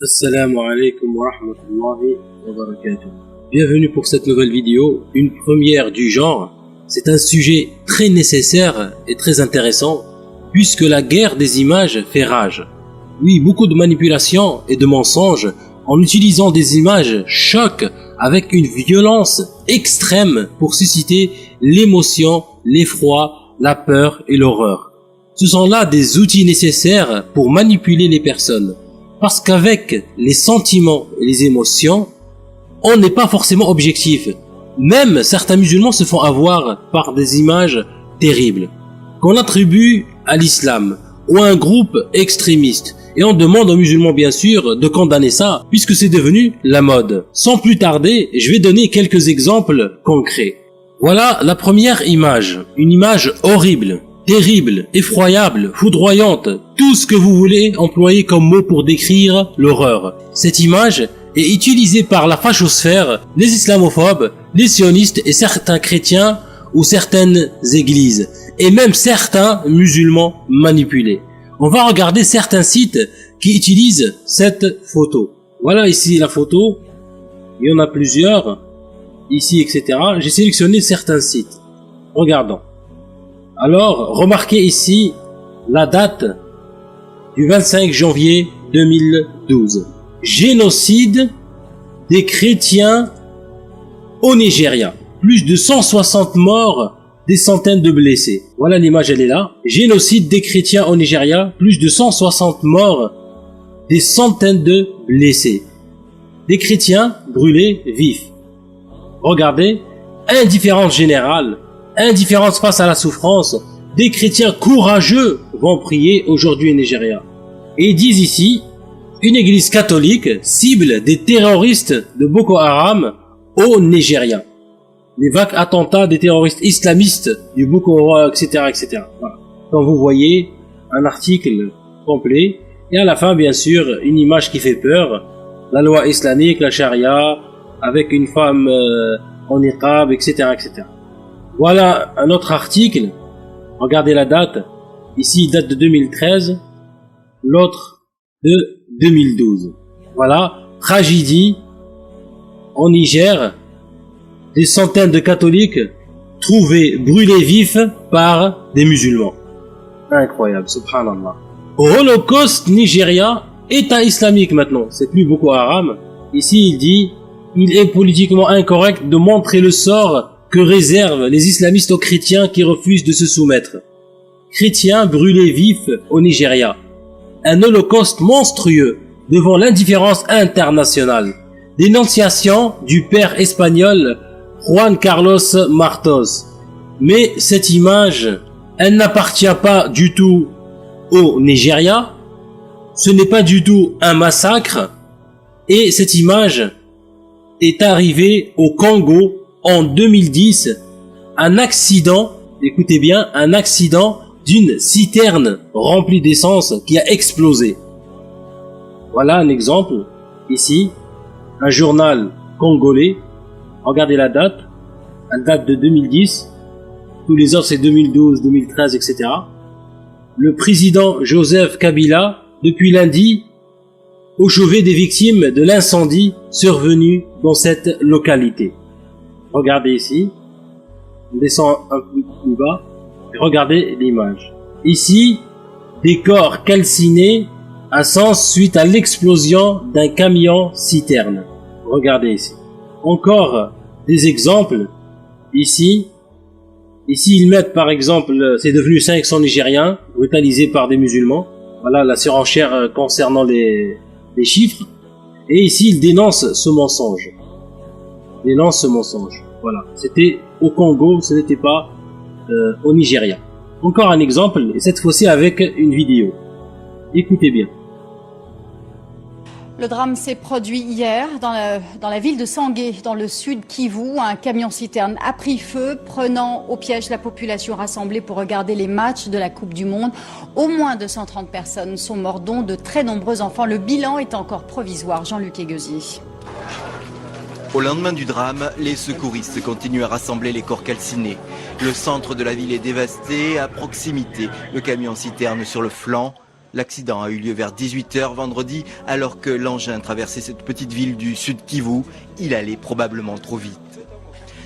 Assalamu alaikum wa rahmatullahi wa barakatuh. Bienvenue pour cette nouvelle vidéo, une première du genre. C'est un sujet très nécessaire et très intéressant puisque la guerre des images fait rage. Oui, beaucoup de manipulations et de mensonges en utilisant des images choc avec une violence extrême pour susciter l'émotion, l'effroi, la peur et l'horreur. Ce sont là des outils nécessaires pour manipuler les personnes. Parce qu'avec les sentiments et les émotions, on n'est pas forcément objectif. Même certains musulmans se font avoir par des images terribles qu'on attribue à l'islam ou à un groupe extrémiste. Et on demande aux musulmans bien sûr de condamner ça puisque c'est devenu la mode. Sans plus tarder, je vais donner quelques exemples concrets. Voilà la première image, une image horrible, terrible, effroyable, foudroyante, tout ce que vous voulez employer comme mot pour décrire l'horreur. Cette image est utilisée par la fachosphère, les islamophobes, les sionistes et certains chrétiens ou certaines églises, et même certains musulmans manipulés. On va regarder certains sites qui utilisent cette photo. Voilà ici la photo, il y en a plusieurs, ici etc. J'ai sélectionné certains sites. Regardons. Alors, remarquez ici la date du 25 janvier 2012. Génocide des chrétiens au Nigeria. Plus de 160 morts, des centaines de blessés. Voilà l'image, elle est là. Génocide des chrétiens au Nigeria. Plus de 160 morts, des centaines de blessés. Des chrétiens brûlés vifs. Regardez, indifférence générale. Indifférence face à la souffrance, des chrétiens courageux vont prier aujourd'hui au Nigeria. Et ils disent ici, une église catholique cible des terroristes de Boko Haram au Nigeria. Les vagues attentats des terroristes islamistes du Boko Haram, etc., etc. Voilà. Quand vous voyez un article complet, et à la fin, bien sûr, une image qui fait peur, la loi islamique, la charia, avec une femme en niqab, etc., etc. Voilà un autre article, regardez la date, ici il date de 2013, l'autre de 2012. Voilà, tragédie en Niger, des centaines de catholiques trouvés brûlés vifs par des musulmans. Incroyable, subhanallah. Holocauste Nigeria, État islamique maintenant, c'est plus Boko Haram. Ici il dit, il est politiquement incorrect de montrer le sort que réservent les islamistes aux chrétiens qui refusent de se soumettre. Chrétiens brûlés vifs au Nigeria. Un holocauste monstrueux devant l'indifférence internationale. Dénonciation du père espagnol Juan Carlos Martos. Mais cette image, elle n'appartient pas du tout au Nigeria. Ce n'est pas du tout un massacre. Et cette image est arrivée au Congo en 2010, un accident, écoutez bien, un accident d'une citerne remplie d'essence qui a explosé. Voilà un exemple, ici, un journal congolais, regardez la date, elle date de 2010, tous les autres c'est 2012, 2013, etc. Le président Joseph Kabila, depuis lundi, au chevet des victimes de l'incendie survenu dans cette localité. Regardez ici, on descend un peu plus bas, et regardez l'image. Ici, des corps calcinés à Sens suite à l'explosion d'un camion citerne. Regardez ici. Encore des exemples. Ici ils mettent par exemple, c'est devenu 500 Nigériens brutalisés par des musulmans. Voilà la surenchère concernant les chiffres. Et ici, ils dénoncent ce mensonge. Voilà, c'était au Congo, ce n'était pas au Nigeria. Encore un exemple, et cette fois-ci avec une vidéo. Écoutez bien. Le drame s'est produit hier dans la ville de Sangué, dans le sud Kivu. Un camion-citerne a pris feu, prenant au piège la population rassemblée pour regarder les matchs de la Coupe du Monde. Au moins 230 personnes sont mortes, dont de très nombreux enfants. Le bilan est encore provisoire. Jean-Luc Eguezier. Au lendemain du drame, les secouristes continuent à rassembler les corps calcinés. Le centre de la ville est dévasté. À proximité, le camion-citerne sur le flanc. L'accident a eu lieu vers 18 h vendredi, alors que l'engin traversait cette petite ville du sud Kivu. Il allait probablement trop vite.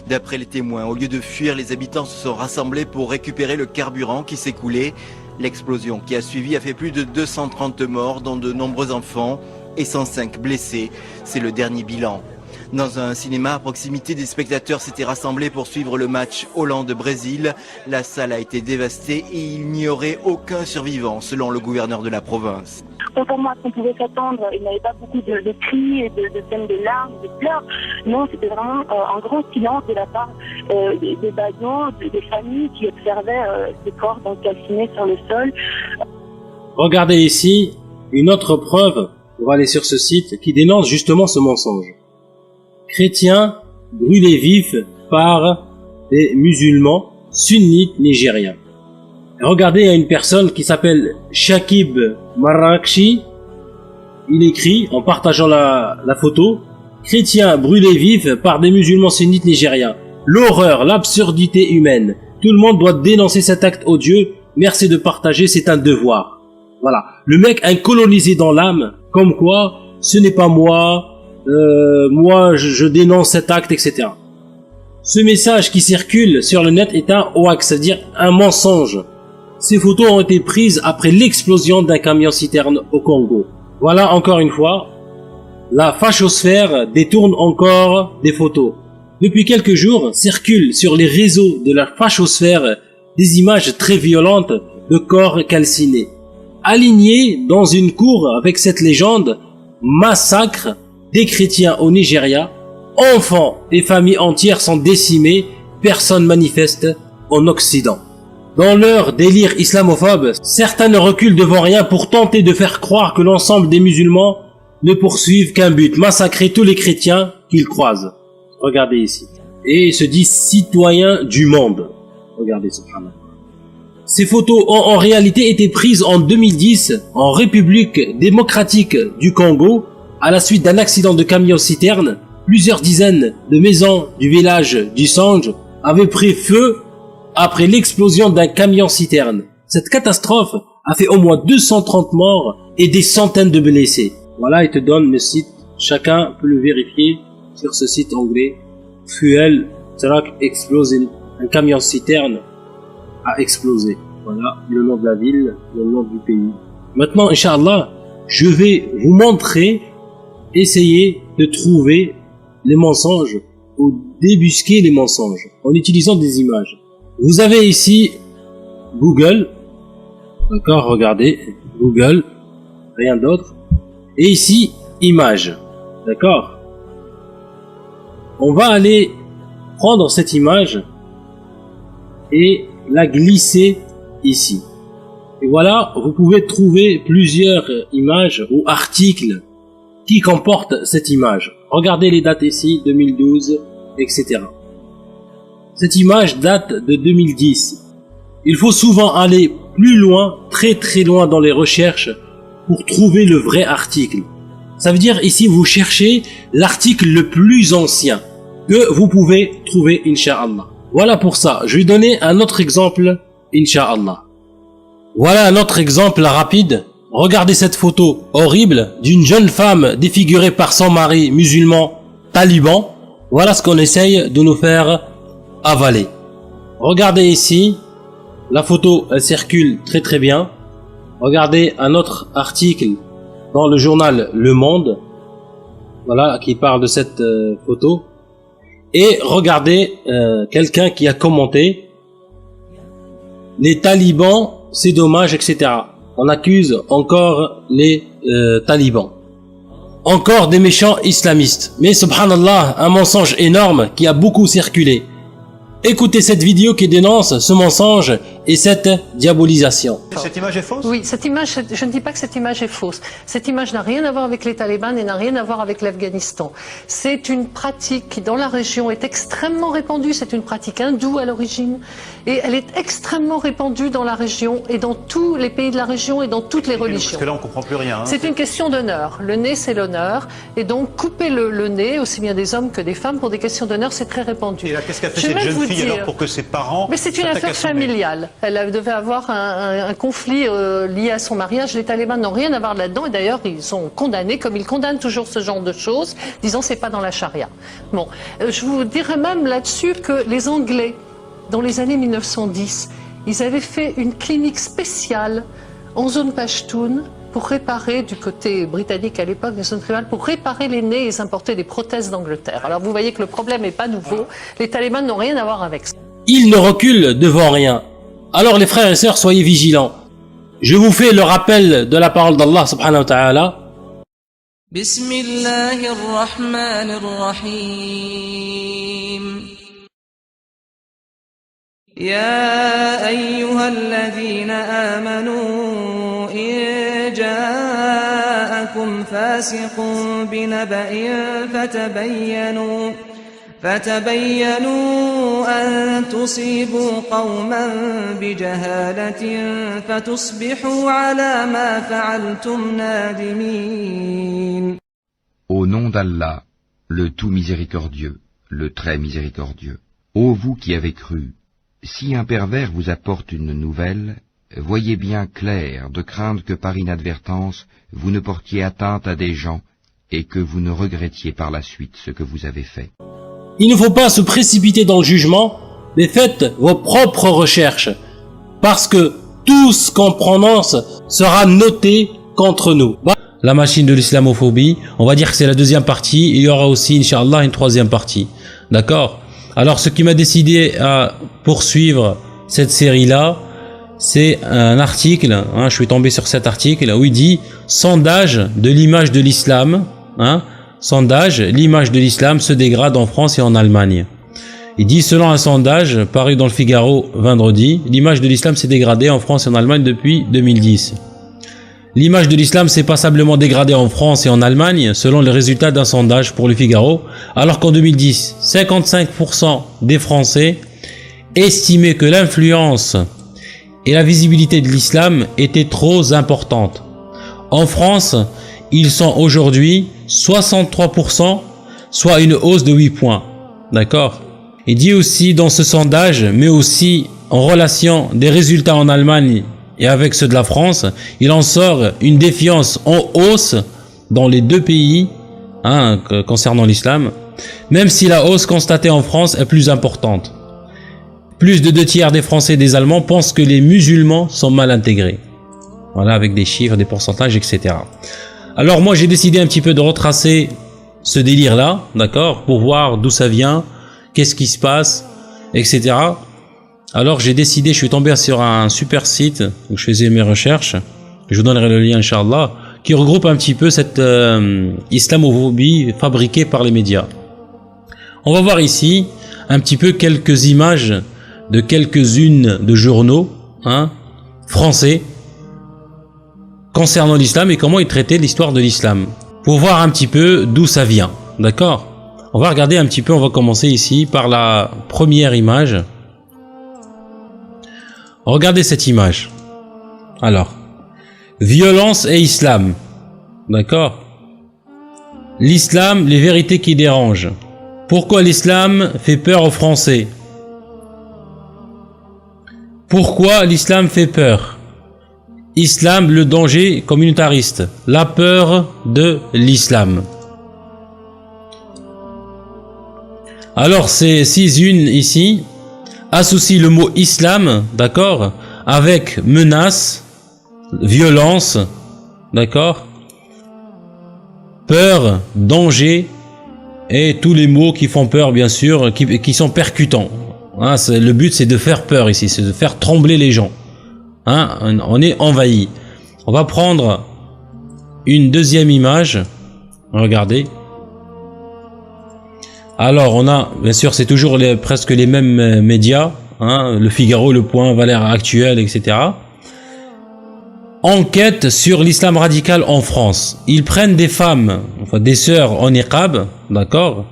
D'après les témoins, au lieu de fuir, les habitants se sont rassemblés pour récupérer le carburant qui s'écoulait. L'explosion qui a suivi a fait plus de 230 morts, dont de nombreux enfants, et 105 blessés. C'est le dernier bilan. Dans un cinéma à proximité, des spectateurs s'étaient rassemblés pour suivre le match Hollande-Brésil. La salle a été dévastée et il n'y aurait aucun survivant, selon le gouverneur de la province. Contrairement à ce qu'on pouvait s'attendre, il n'y avait pas beaucoup de cris, de scènes de larmes, de pleurs. Non, c'était vraiment un grand silence de la part des bâillons, des familles qui observaient ces corps donc calcinés sur le sol. Regardez ici une autre preuve, pour aller sur ce site, qui dénonce justement ce mensonge. Chrétiens brûlés vifs par des musulmans sunnites nigériens. Regardez, il y a une personne qui s'appelle Shakib Marrakchi. Il écrit, en partageant la photo, « Chrétiens brûlés vifs par des musulmans sunnites nigériens. L'horreur, l'absurdité humaine. Tout le monde doit dénoncer cet acte odieux. Merci de partager, c'est un devoir. » Voilà. Le mec incolonisé dans l'âme, comme quoi, ce n'est pas moi, je dénonce cet acte, etc. Ce message qui circule sur le net est un hoax, c'est-à-dire un mensonge. Ces photos ont été prises après l'explosion d'un camion-citerne au Congo. Voilà, encore une fois, la fachosphère détourne encore des photos. Depuis quelques jours, circulent sur les réseaux de la fachosphère des images très violentes de corps calcinés. Alignés dans une cour avec cette légende, massacre des chrétiens au Nigeria, enfants et familles entières sont décimées, personne manifeste en Occident. Dans leur délire islamophobe, certains ne reculent devant rien pour tenter de faire croire que l'ensemble des musulmans ne poursuivent qu'un but, massacrer tous les chrétiens qu'ils croisent. Regardez ici. Et ils se disent citoyens du monde. Regardez ce phénomène. Ces photos ont en réalité été prises en 2010 en République démocratique du Congo à la suite d'un accident de camion-citerne. Plusieurs dizaines de maisons du village du Sange avaient pris feu après l'explosion d'un camion-citerne. Cette catastrophe a fait au moins 230 morts et des centaines de blessés. Voilà, il te donne le site. Chacun peut le vérifier sur ce site anglais. Fuel Truck Explosion. Un camion-citerne a explosé. Voilà le nom de la ville, le nom du pays. Maintenant, Inch'Allah, je vais vous montrer, essayer de trouver les mensonges ou débusquer les mensonges en utilisant des images. Vous avez ici Google, d'accord, regardez, Google, rien d'autre. Et ici, images, d'accord. On va aller prendre cette image et la glisser ici. Et voilà, vous pouvez trouver plusieurs images ou articles qui comportent cette image. Regardez les dates ici, 2012, etc. Cette image date de 2010. Il faut souvent aller plus loin, très très loin dans les recherches pour trouver le vrai article. Ça veut dire ici vous cherchez l'article le plus ancien que vous pouvez trouver, Inch'Allah. Voilà pour ça. Je vais donner un autre exemple, Inch'Allah. Voilà un autre exemple rapide. Regardez cette photo horrible d'une jeune femme défigurée par son mari musulman taliban. Voilà ce qu'on essaye de nous faire avaler. Regardez ici. La photo, elle circule très très bien. Regardez un autre article dans le journal Le Monde. Voilà, qui parle de cette photo. Et regardez quelqu'un qui a commenté les talibans, c'est dommage, etc. On accuse encore les talibans. Encore des méchants islamistes. Mais subhanallah, un mensonge énorme qui a beaucoup circulé. Écoutez cette vidéo qui dénonce ce mensonge et cette diabolisation. Cette image est fausse? Oui, cette image, je ne dis pas que cette image est fausse. Cette image n'a rien à voir avec les talibans et n'a rien à voir avec l'Afghanistan. C'est une pratique qui, dans la région, est extrêmement répandue. C'est une pratique hindoue à l'origine. Et elle est extrêmement répandue dans la région et dans tous les pays de la région et dans toutes les religions. Parce que là, on comprend plus rien. Hein. C'est une question d'honneur. Le nez, c'est l'honneur. Et donc, couper le nez, aussi bien des hommes que des femmes, pour des questions d'honneur, c'est très répandu. Et là, qu'est-ce qu'a fait cette jeune fille conflit alors dire. pour que ses parents... Mais c'est une s'attaquent affaire à son mari? familiale. Elle devait avoir un conflit lié à son mariage. Les talibans n'ont rien à voir là-dedans et d'ailleurs ils sont condamnés, comme ils condamnent toujours ce genre de choses, disant c'est pas dans la charia. Bon, je vous dirais même là-dessus que les Anglais, dans les années 1910, ils avaient fait une clinique spéciale en zone Pashtun pour réparer, du côté britannique à l'époque, des zones tribales, pour réparer les nez et ils importaient des prothèses d'Angleterre. Alors vous voyez que le problème n'est pas nouveau. Les talibans n'ont rien à voir avec ça. Ils ne reculent devant rien. Alors les frères et sœurs, soyez vigilants. Je vous fais le rappel de la parole d'Allah subhanahu wa ta'ala. Bismillahirrahmanirrahim. Ya ayyuhalladhina amanu in ja'akum fasiqun binaba'in فتبينوا أن تصيبوا قوما بجهالة فتصبحوا على ما فعلتم نادمين. Au nom d'Allah, le tout miséricordieux, le très miséricordieux. Ô vous qui avez cru, si un pervers vous apporte une nouvelle, voyez bien clair de craindre que par inadvertance vous ne portiez atteinte à des gens et que vous ne regrettiez par la suite ce que vous avez fait. Il ne faut pas se précipiter dans le jugement, mais faites vos propres recherches, parce que tout ce qu'on prononce sera noté contre nous. La machine de l'islamophobie, on va dire que c'est la deuxième partie, il y aura aussi, Inch'Allah, une troisième partie. D'accord? Alors, ce qui m'a décidé à poursuivre cette série-là, c'est un article, hein, je suis tombé sur cet article, où il dit « Sondage de l'image de l'islam », hein, sondage, l'image de l'islam se dégrade en France et en Allemagne. Il dit, selon un sondage paru dans le Figaro vendredi, l'image de l'islam s'est dégradée en France et en Allemagne depuis 2010. L'image de l'islam s'est passablement dégradée en France et en Allemagne, selon les résultats d'un sondage pour le Figaro, alors qu'en 2010, 55% des Français estimaient que l'influence et la visibilité de l'islam étaient trop importantes. En France, ils sont aujourd'hui 63%, soit une hausse de 8 points. D'accord? Il dit aussi dans ce sondage, mais aussi en relation des résultats en Allemagne et avec ceux de la France, il en sort une défiance en hausse dans les deux pays, hein, concernant l'islam, même si la hausse constatée en France est plus importante. Plus de 2/3 des Français et des Allemands pensent que les musulmans sont mal intégrés. Voilà, avec des chiffres, des pourcentages, etc. Alors moi j'ai décidé un petit peu de retracer ce délire-là, d'accord, pour voir d'où ça vient, qu'est-ce qui se passe, etc. Alors j'ai décidé, je suis tombé sur un super site où je faisais mes recherches, je vous donnerai le lien Inch'Allah, qui regroupe un petit peu cette islamophobie fabriquée par les médias. On va voir ici un petit peu quelques images de quelques-unes de journaux, hein, français, concernant l'islam et comment ils traitaient l'histoire de l'islam, pour voir un petit peu d'où ça vient, d'accord? On va regarder un petit peu, on va commencer ici par la première image. Regardez cette image. Alors, violence et islam, d'accord? L'islam, les vérités qui dérangent. Pourquoi l'islam fait peur aux Français? Pourquoi l'islam fait peur? Islam, le danger communautariste, la peur de l'islam. Alors ces 6-1 ici associent le mot islam, d'accord, avec menace, violence, d'accord, peur, danger et tous les mots qui font peur bien sûr, qui sont percutants. Hein, le but c'est de faire peur ici, c'est de faire trembler les gens. Hein, on est envahi. On va prendre une deuxième image. Regardez. Alors on a, bien sûr, c'est toujours presque les mêmes médias. Hein, le Figaro, Le Point, Valeurs Actuelles, etc. Enquête sur l'islam radical en France. Ils prennent des femmes, enfin des sœurs en niqab, d'accord,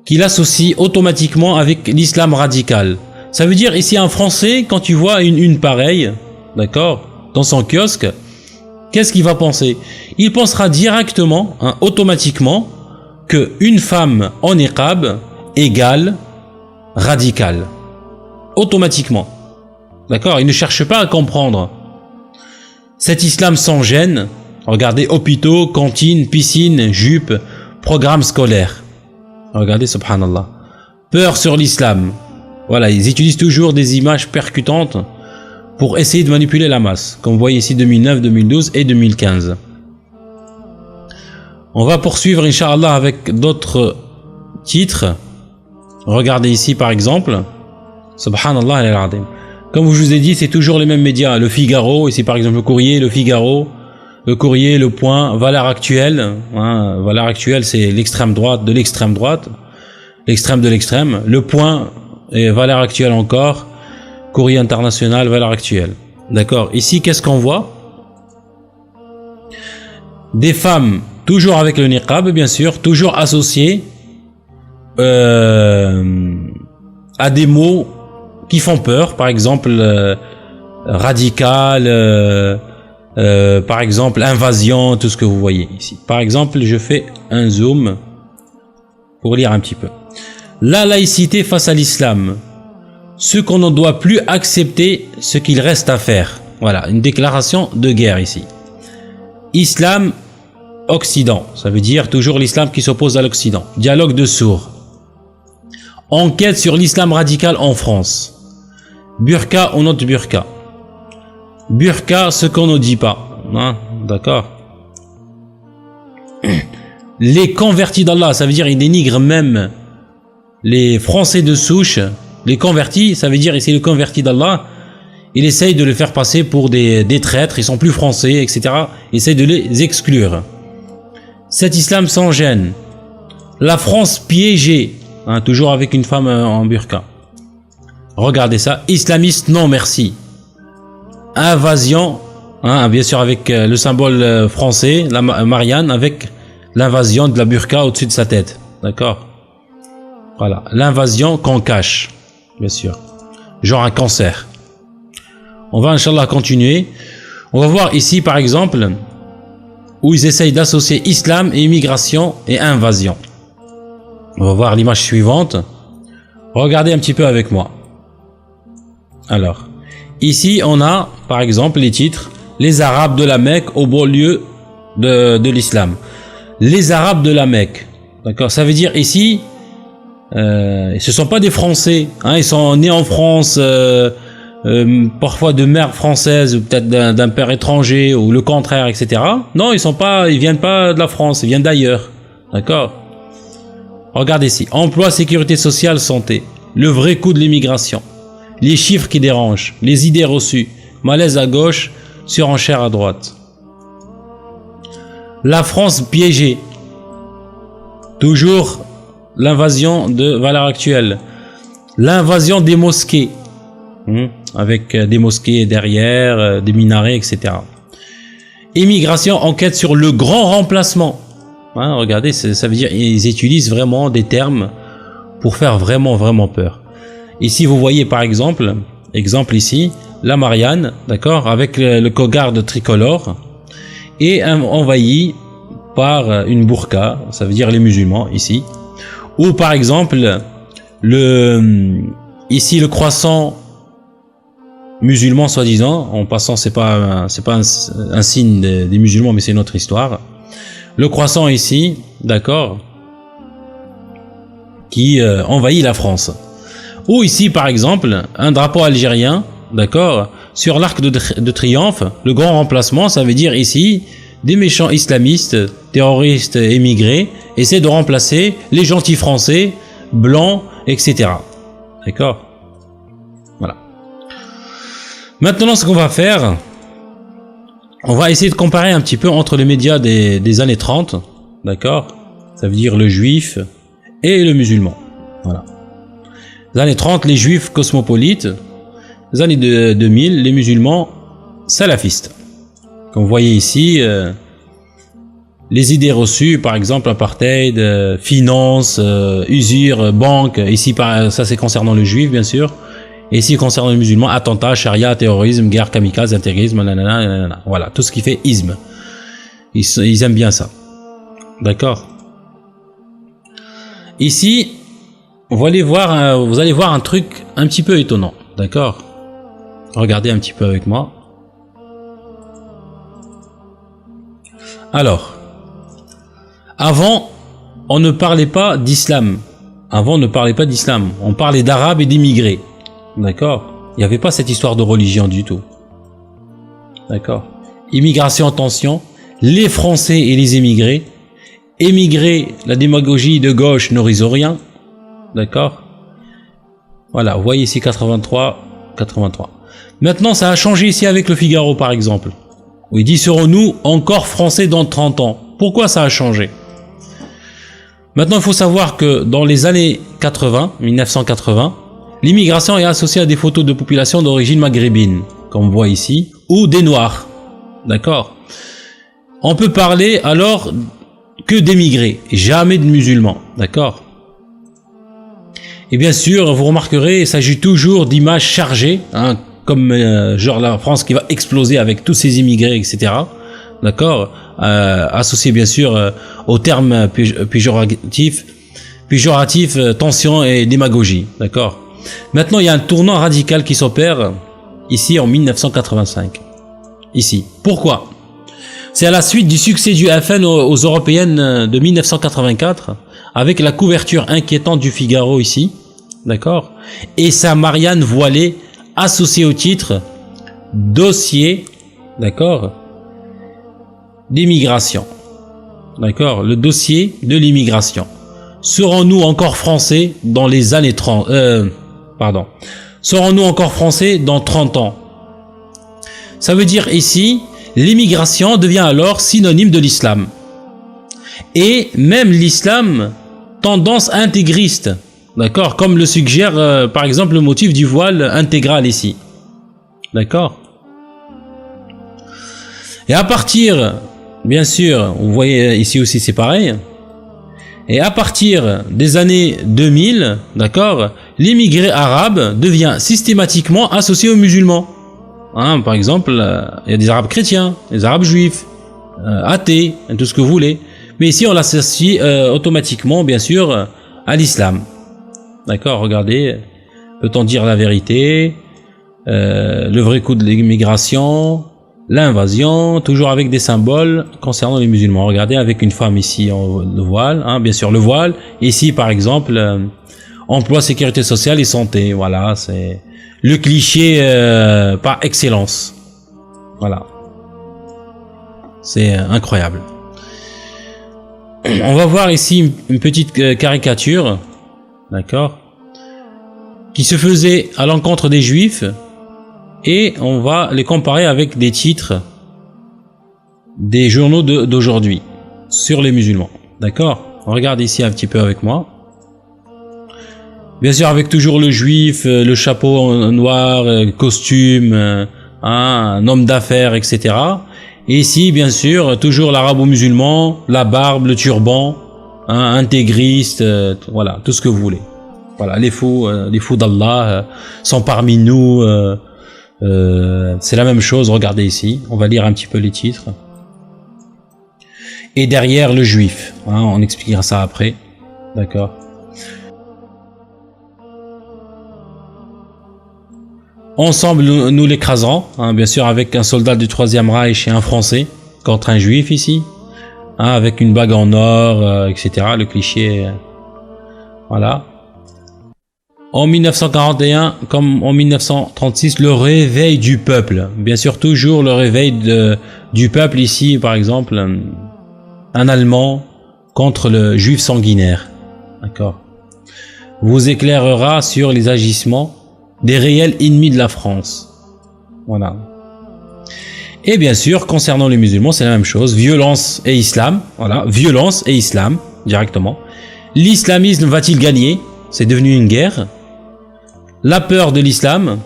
qui l'associent automatiquement avec l'islam radical. Ça veut dire ici un Français, quand tu vois une pareille, d'accord, dans son kiosque, qu'est-ce qu'il va penser? Il pensera directement, hein, automatiquement, que une femme en niqab égale radicale. automatiquement. D'accord? Ils ne cherchent pas à comprendre. Cet islam sans gêne, regardez, hôpitaux, cantines, piscines, jupes, programmes scolaires. Regardez, subhanallah. Peur sur l'islam. Voilà, ils utilisent toujours des images percutantes pour essayer de manipuler la masse, comme vous voyez ici 2009, 2012 et 2015. On va poursuivre, Inch'Allah, avec d'autres titres. Regardez ici, par exemple. Subhanallah al-Azim. Comme je vous ai dit, c'est toujours les mêmes médias. Le Figaro, ici par exemple le Courrier, le Figaro, le Courrier, le Point, Valeurs Actuelles. Hein, Valeurs Actuelles, c'est l'extrême droite de l'extrême droite, l'extrême de l'extrême. Le Point et Valeurs Actuelles encore. Courrier International, Valeurs Actuelles. D'accord. Ici, qu'est-ce qu'on voit? Des femmes, toujours avec le niqab, bien sûr, toujours associées à des mots qui font peur, par exemple radical, par exemple invasion, tout ce que vous voyez ici. Par exemple, je fais un zoom pour lire un petit peu. La laïcité face à l'islam. Ce qu'on ne doit plus accepter, ce qu'il reste à faire. Voilà, une déclaration de guerre ici. Islam, Occident, ça veut dire toujours l'islam qui s'oppose à l'Occident. Dialogue de sourds. Enquête sur l'islam radical en France. Burqa ou not burqa. Burqa, ce qu'on ne dit pas. Hein, d'accord. Les convertis d'Allah, ça veut dire ils dénigrent même les Français de souche. Les convertis, ça veut dire ici les convertis d'Allah, il essaye de les faire passer pour des traîtres, ils sont plus français, etc. Il essaye de les exclure. Cet islam sans gêne. La France piégée, hein, toujours avec une femme en burqa. Regardez ça. Islamiste, non merci. Invasion, hein, bien sûr avec le symbole français, la Marianne, avec l'invasion de la burqa au-dessus de sa tête. D'accord? Voilà. L'invasion qu'on cache, bien sûr. Genre un cancer. On va, Inch'Allah, continuer. On va voir ici, par exemple, où ils essayent d'associer islam et immigration et invasion. On va voir l'image suivante. Regardez un petit peu avec moi. Alors, ici, on a, par exemple, les titres. Les Arabes de la Mecque au beau lieu de l'islam. Les Arabes de la Mecque. D'accord? Ça veut dire ici, ce sont pas des Français. Hein, ils sont nés en France, parfois de mère française ou peut-être d'un père étranger ou le contraire, etc. Non, ils viennent pas de la France, ils viennent d'ailleurs. D'accord? Regardez ici. Emploi, sécurité sociale, santé. Le vrai coût de l'immigration. Les chiffres qui dérangent. Les idées reçues. Malaise à gauche, surenchère à droite. La France piégée. Toujours l'invasion de Valeurs Actuelles. L'invasion des mosquées. Avec des mosquées derrière, des minarets, etc. Immigration, enquête sur le grand remplacement. Hein, regardez, ça veut dire ils utilisent vraiment des termes pour faire vraiment peur. Ici, vous voyez par exemple ici, la Marianne, d'accord, avec le cogarde tricolore et envahi par une burqa, ça veut dire les musulmans ici. Ou par exemple ici le croissant musulman soi-disant, en passant c'est pas un signe des musulmans mais c'est une autre histoire. Le croissant ici, d'accord, qui envahit la France. Ou ici par exemple un drapeau algérien, d'accord, sur l'arc de triomphe, le grand remplacement, ça veut dire ici des méchants islamistes, terroristes émigrés essaient de remplacer les gentils français, blancs, etc. D'accord? Voilà. Maintenant, ce qu'on va faire, on va essayer de comparer un petit peu entre les médias des années 30, d'accord? Ça veut dire le juif et le musulman. Voilà. Les années 30, les juifs cosmopolites. Les années 2000, les musulmans salafistes. Comme vous voyez ici, les idées reçues, par exemple apartheid, finance, usure, banque. Ici, ça c'est concernant le juif, bien sûr. Et ici, concernant les musulmans, attentat, charia, terrorisme, guerre, kamikaze, intégrisme, nanana. Voilà, tout ce qui fait isme. Ils aiment bien ça. D'accord? Ici, vous allez voir un truc un petit peu étonnant. d'accord? Regardez un petit peu avec moi. Alors, avant, on ne parlait pas d'islam. Avant, on ne parlait pas d'islam. On parlait d'arabes et d'immigrés. D'accord? Il n'y avait pas cette histoire de religion du tout. D'accord? Immigration, attention. Les Français et les émigrés. Émigrés, la démagogie de gauche n'autorise rien. D'accord? Voilà, vous voyez ici 83, 83. Maintenant, ça a changé ici avec le Figaro, par exemple. Où il dit, serons-nous encore français dans 30 ans? Pourquoi ça a changé? Maintenant, il faut savoir que dans les années 80, 1980, l'immigration est associée à des photos de population d'origine maghrébine, comme on voit ici, ou des Noirs. D'accord? On peut parler alors que d'émigrés, jamais de musulmans. D'accord? Et bien sûr, vous remarquerez, il s'agit toujours d'images chargées, hein, comme genre la France qui va exploser avec tous ces immigrés, etc. D'accord, associé bien sûr au terme péjoratif, tension et démagogie. D'accord. Maintenant, il y a un tournant radical qui s'opère ici en 1985. Ici. Pourquoi? C'est à la suite du succès du FN aux européennes de 1984, avec la couverture inquiétante du Figaro ici. D'accord. Et sa Marianne voilée associée au titre dossier, d'accord, d'immigration. D'accord, le dossier de l'immigration. Serons-nous encore français dans les années 30 Serons-nous encore français dans 30 ans? Ça veut dire ici, l'immigration devient alors synonyme de l'islam. Et même l'islam, tendance intégriste. D'accord, comme le suggère par exemple le motif du voile intégral ici. D'accord. Et à partir, bien sûr, vous voyez ici aussi c'est pareil. Et à partir des années 2000, d'accord, l'immigré arabe devient systématiquement associé aux musulmans. Hein, par exemple, il y a des arabes chrétiens, des arabes juifs, athées, tout ce que vous voulez. Mais ici on l'associe automatiquement, bien sûr, à l'islam. D'accord, regardez, peut-on dire la vérité, le vrai coup de l'immigration, l'invasion, toujours avec des symboles concernant les musulmans. Regardez avec une femme ici, le voile, hein, bien sûr le voile. Ici par exemple, emploi, sécurité sociale et santé. Voilà, c'est le cliché par excellence. Voilà, c'est incroyable. On va voir ici une petite caricature. D'accord, qui se faisait à l'encontre des juifs, et on va les comparer avec des titres des journaux d'aujourd'hui sur les musulmans. D'accord, on regarde ici un petit peu avec moi. Bien sûr avec toujours le juif, le chapeau noir, costume, un homme d'affaires, etc. Et ici bien sûr toujours l'arabo-musulman, la barbe, le turban, intégriste, voilà, tout ce que vous voulez. Voilà, les fous d'Allah sont parmi nous. C'est la même chose. Regardez ici. On va lire un petit peu les titres. Et derrière le juif. Hein, on expliquera ça après. D'accord. Ensemble, nous l'écraserons. Hein, bien sûr, avec un soldat du 3e Reich et un Français contre un juif ici. Hein, avec une bague en or, etc. Le cliché, voilà. En 1941, comme en 1936, le réveil du peuple. Bien sûr, toujours le réveil du peuple ici, par exemple, un Allemand contre le juif sanguinaire. D'accord. Vous éclairera sur les agissements des réels ennemis de la France. Voilà. Et bien sûr, concernant les musulmans, c'est la même chose. Violence et islam. Voilà. Violence et islam, directement. L'islamisme va-t-il gagner? C'est devenu une guerre. La peur de l'islam.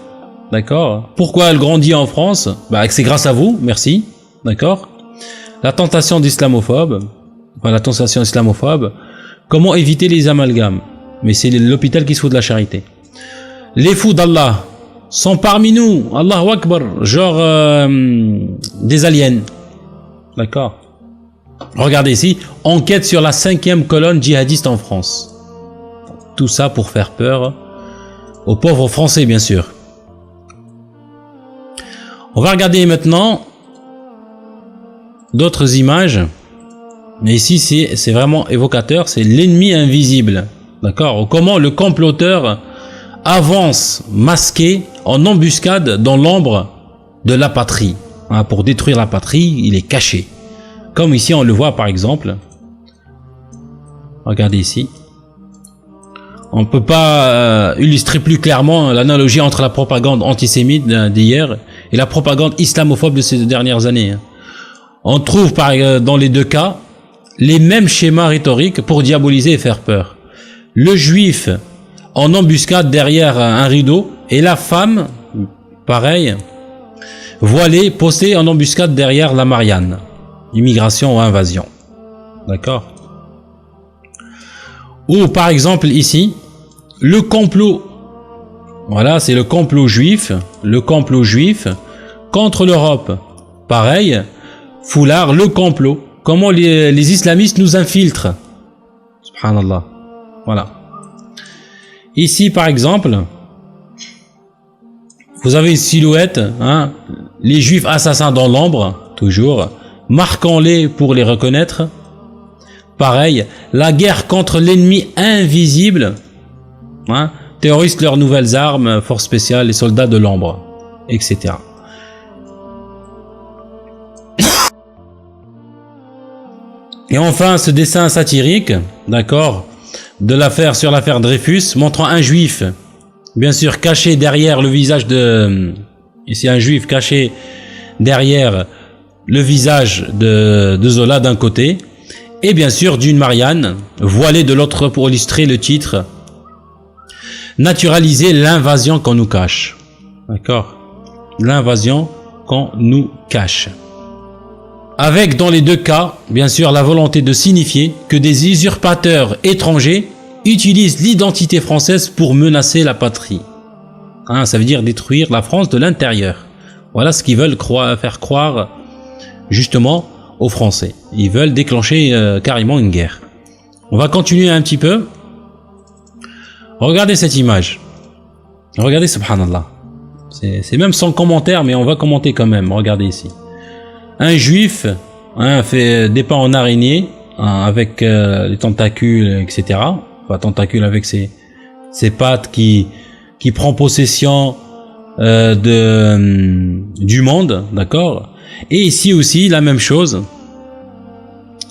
D'accord. Pourquoi elle grandit en France? Bah, c'est grâce à vous. Merci. D'accord. La tentation d'islamophobe. Enfin, la tentation islamophobe. Comment éviter les amalgames? Mais c'est l'hôpital qui se fout de la charité. Les fous d'Allah sont parmi nous, Allahu Akbar, genre des aliens. D'accord. Regardez ici, enquête sur la 5e colonne djihadiste en France. Tout ça pour faire peur aux pauvres Français, bien sûr. On va regarder maintenant d'autres images. Mais ici, c'est vraiment évocateur. C'est l'ennemi invisible. D'accord? Comment le comploteur avance masqué en embuscade dans l'ombre de la patrie. Hein, pour détruire la patrie, il est caché. Comme ici, on le voit par exemple. Regardez ici. On ne peut pas illustrer plus clairement l'analogie entre la propagande antisémite d'hier et la propagande islamophobe de ces dernières années. On trouve dans les deux cas les mêmes schémas rhétoriques pour diaboliser et faire peur. Le juif en embuscade derrière un rideau et la femme, pareil, voilée, postée en embuscade derrière la Marianne. Immigration ou invasion. D'accord? Ou par exemple ici, le complot. Voilà, c'est le complot juif contre l'Europe. Pareil, foulard, le complot. Comment les islamistes nous infiltrent. Subhanallah. Voilà. Ici par exemple, vous avez une silhouette, hein, les juifs assassins dans l'ombre, toujours, marquons-les pour les reconnaître. Pareil, la guerre contre l'ennemi invisible, hein, terroristes, leurs nouvelles armes, forces spéciales, les soldats de l'ombre, etc. Et enfin, ce dessin satirique, d'accord, sur l'affaire Dreyfus, montrant un juif, bien sûr, caché derrière le visage ici un juif caché derrière le visage de Zola d'un côté, et bien sûr d'une Marianne, voilée de l'autre pour illustrer le titre « Naturaliser l'invasion qu'on nous cache ». D'accord? L'invasion qu'on nous cache. Avec dans les deux cas, bien sûr, la volonté de signifier que des usurpateurs étrangers utilisent l'identité française pour menacer la patrie. Hein, ça veut dire détruire la France de l'intérieur. Voilà ce qu'ils veulent faire croire justement aux Français. Ils veulent déclencher carrément une guerre. On va continuer un petit peu. Regardez cette image. Regardez, subhanallah. C'est même sans commentaire, mais on va commenter quand même. Regardez ici. Un juif, hein, fait dépeint en araignée, hein, avec les tentacules, etc. Enfin, tentacules avec ses pattes qui prend possession du monde, d'accord. Et ici aussi la même chose.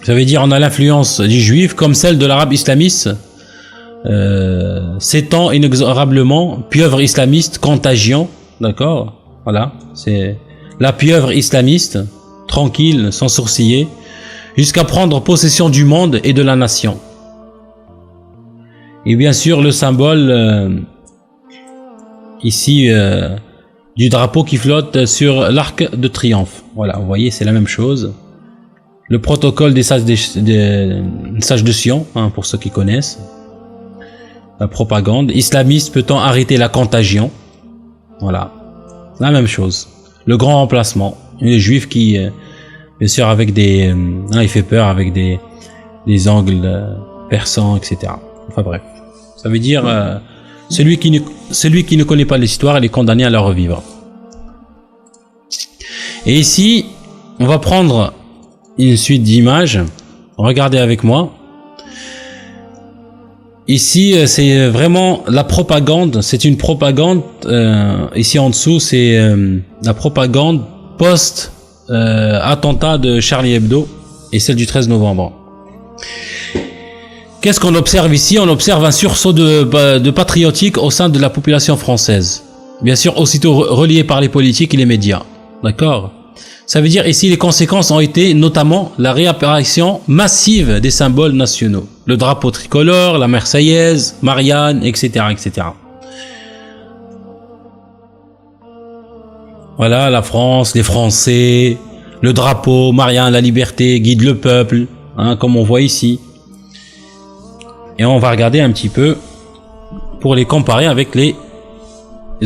Ça veut dire on a l'influence du juif comme celle de l'arabe islamiste, s'étend inexorablement, pieuvre islamiste, contagion, d'accord. Voilà, c'est la pieuvre islamiste, tranquille, sans sourciller, jusqu'à prendre possession du monde et de la nation. Et bien sûr le symbole ici du drapeau qui flotte sur l'arc de triomphe. Voilà, vous voyez, c'est la même chose. Le protocole des sages de Sion, hein, pour ceux qui connaissent. La propagande. Islamiste, peut-on arrêter la contagion? Voilà, la même chose. Le grand remplacement. Les juifs qui, bien sûr, avec des... il fait peur avec des angles perçants, etc. Enfin bref. Ça veut dire... celui qui ne connaît pas l'histoire, il est condamné à la revivre. Et ici, on va prendre une suite d'images. Regardez avec moi. Ici, c'est vraiment la propagande. C'est une propagande. Ici en dessous, c'est la propagande post-attentat de Charlie Hebdo et celle du 13 novembre. Qu'est-ce qu'on observe ici? On observe un sursaut de patriotique au sein de la population française. Bien sûr, aussitôt relié par les politiques et les médias. D'accord? Ça veut dire ici les conséquences ont été notamment la réapparition massive des symboles nationaux. Le drapeau tricolore, la Marseillaise, Marianne, etc., etc. Voilà, la France, les Français, le drapeau, Marianne, la liberté, guide le peuple, hein, comme on voit ici. Et on va regarder un petit peu pour les comparer avec les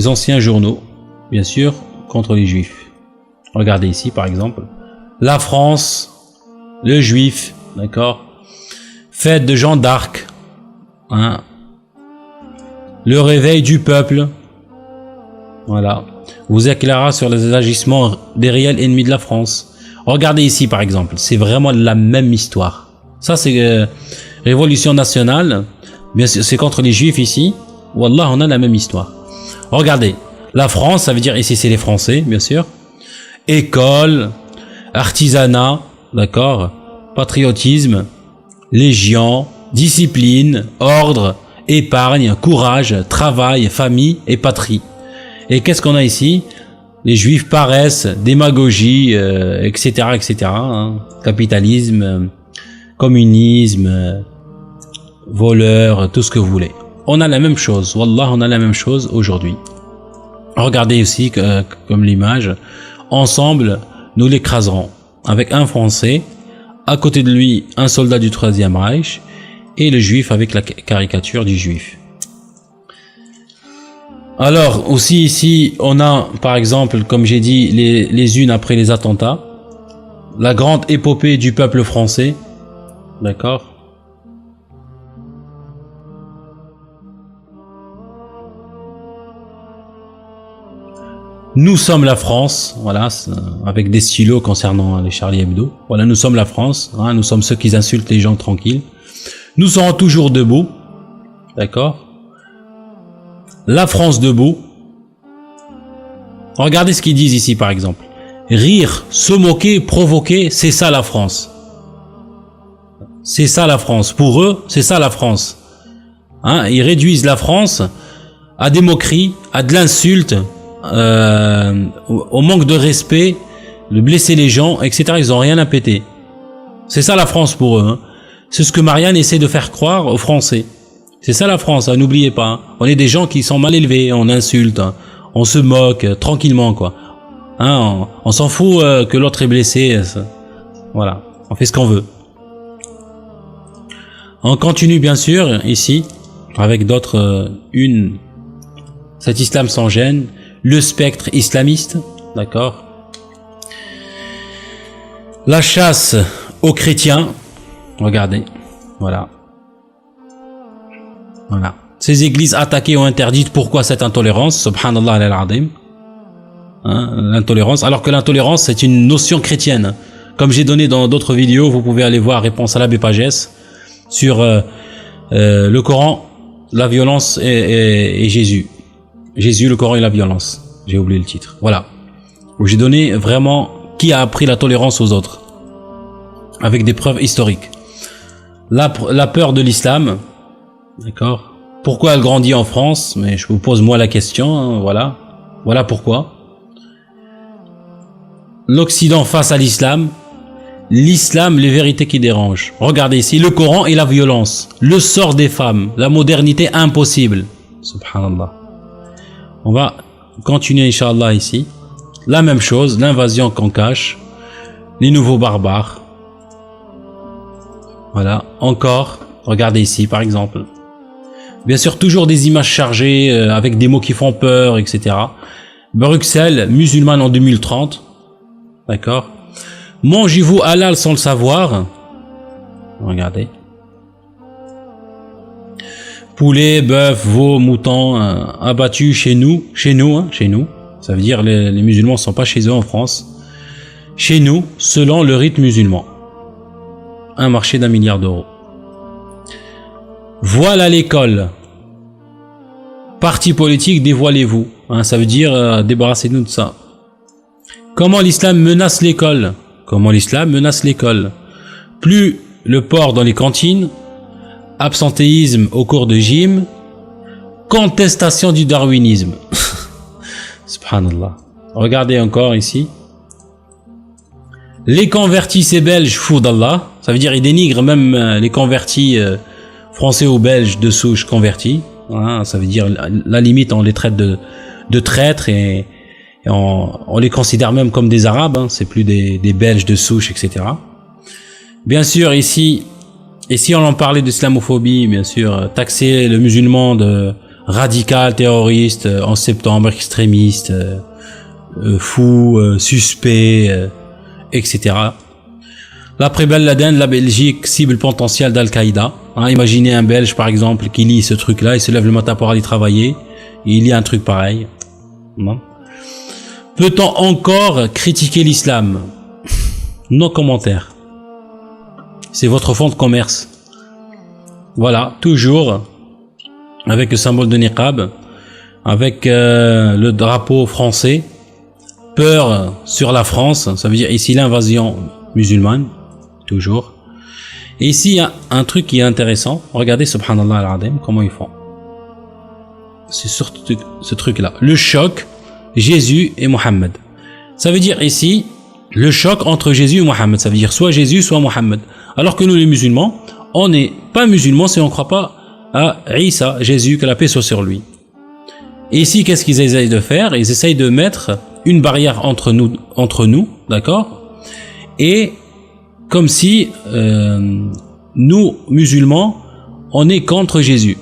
anciens journaux, bien sûr, contre les juifs. Regardez ici par exemple, la France, le juif, d'accord, fête de Jeanne d'Arc, hein, le réveil du peuple, voilà, vous éclairera sur les agissements des réels ennemis de la France. Regardez ici par exemple, c'est vraiment la même histoire. Ça c'est Révolution nationale, bien sûr c'est contre les juifs ici. Wallah, on a la même histoire. Regardez, la France, ça veut dire ici c'est les Français, bien sûr. École, artisanat, d'accord, patriotisme, légion, discipline, ordre, épargne, courage, travail, famille et patrie. Et qu'est-ce qu'on a ici? Les juifs paresse, démagogie, etc., etc. Hein. Capitalisme, communisme, voleur, tout ce que vous voulez. On a la même chose. Wallah, on a la même chose aujourd'hui. Regardez aussi comme l'image. Ensemble, nous l'écraserons. Avec un Français, à côté de lui, un soldat du Troisième Reich, et le juif avec la caricature du juif. Alors aussi ici on a par exemple comme j'ai dit les unes après les attentats, la grande épopée du peuple français, d'accord. Nous sommes la France, voilà, avec des stylos concernant les Charlie Hebdo. Voilà, nous sommes la France, hein, nous sommes ceux qui insultent les gens tranquilles. Nous serons toujours debout, d'accord. La France debout. Regardez ce qu'ils disent ici par exemple. Rire, se moquer, provoquer, c'est ça la France. C'est ça la France. Pour eux, c'est ça la France. Hein, ils réduisent la France à des moqueries, à de l'insulte, au manque de respect, de blesser les gens, etc. Ils ont rien à péter. C'est ça la France pour eux. Hein. C'est ce que Marianne essaie de faire croire aux Français. C'est ça la France, hein, n'oubliez pas. Hein. On est des gens qui sont mal élevés, on insulte, hein, on se moque tranquillement, quoi. Hein, on s'en fout que l'autre est blessé. Voilà, on fait ce qu'on veut. On continue bien sûr ici avec d'autres cet islam sans gêne, le spectre islamiste, d'accord. La chasse aux chrétiens. Regardez, voilà. Voilà. Ces églises attaquées ou interdites, pourquoi cette intolérance? Subhanallah al-Azim. Hein, l'intolérance, alors que l'intolérance c'est une notion chrétienne. Comme j'ai donné dans d'autres vidéos, vous pouvez aller voir Réponse à l'abbé Pagès sur le Coran, la violence et Jésus. Jésus, le Coran et la violence. J'ai oublié le titre. Voilà. Où j'ai donné vraiment qui a appris la tolérance aux autres. Avec des preuves historiques. La peur de l'islam, d'accord. Pourquoi elle grandit en France? Mais je vous pose moi la question, hein, voilà. Voilà pourquoi. L'Occident face à l'islam. L'islam, les vérités qui dérangent. Regardez ici, le Coran et la violence. Le sort des femmes. La modernité impossible. Subhanallah. On va continuer, Inch'Allah, ici. La même chose, l'invasion qu'on cache. Les nouveaux barbares. Voilà, encore, regardez ici par exemple. Bien sûr, toujours des images chargées avec des mots qui font peur, etc. Bruxelles, musulmane en 2030. D'accord. Mangez-vous halal sans le savoir. Regardez. Poulet, bœuf, veau, mouton abattus chez nous. Chez nous, hein, chez nous. Ça veut dire les musulmans ne sont pas chez eux en France. Chez nous, selon le rite musulman. Un marché d'1 milliard d'euros. Voilà l'école. Parti politique, dévoilez-vous. Hein, ça veut dire débarrassez-nous de ça. Comment l'islam menace l'école? Comment l'islam menace l'école? Plus le porc dans les cantines, absentéisme au cours de gym, contestation du darwinisme. Subhanallah. Regardez encore ici. Les convertis c'est belges, fou d'Allah. Ça veut dire ils dénigrent même les convertis français ou belges de souche convertis. Hein, ça veut dire la limite on les traite de traîtres et on les considère même comme des arabes. Hein, c'est plus des belges de souche, etc. Bien sûr ici, et si on en parlait d'islamophobie, bien sûr, taxer le musulman de radical, terroriste, 11 septembre, extrémiste, fou, suspect, etc. L'après Ben Laden, la Belgique, cible potentielle d'Al-Qaïda. Hein, imaginez un Belge, par exemple, qui lit ce truc-là, il se lève le matin pour aller travailler, et il lit un truc pareil. Non. Peut-on encore critiquer l'islam? Non commentaire. C'est votre fonds de commerce. Voilà, toujours avec le symbole de niqab, avec le drapeau français, peur sur la France, ça veut dire ici l'invasion musulmane, toujours. Et ici il y a un truc qui est intéressant, regardez subhanallah al-azim, comment ils font. C'est surtout ce truc là, le choc Jésus et Mohammed. Ça veut dire ici le choc entre Jésus et Mohammed, ça veut dire soit Jésus soit Mohammed. Alors que nous les musulmans, on n'est pas musulmans si on ne croit pas à Isa, Jésus, que la paix soit sur lui. Et ici, qu'est-ce qu'ils essayent de faire? Ils essayent de mettre une barrière entre nous, d'accord? Et comme si nous, musulmans, on est contre Jésus,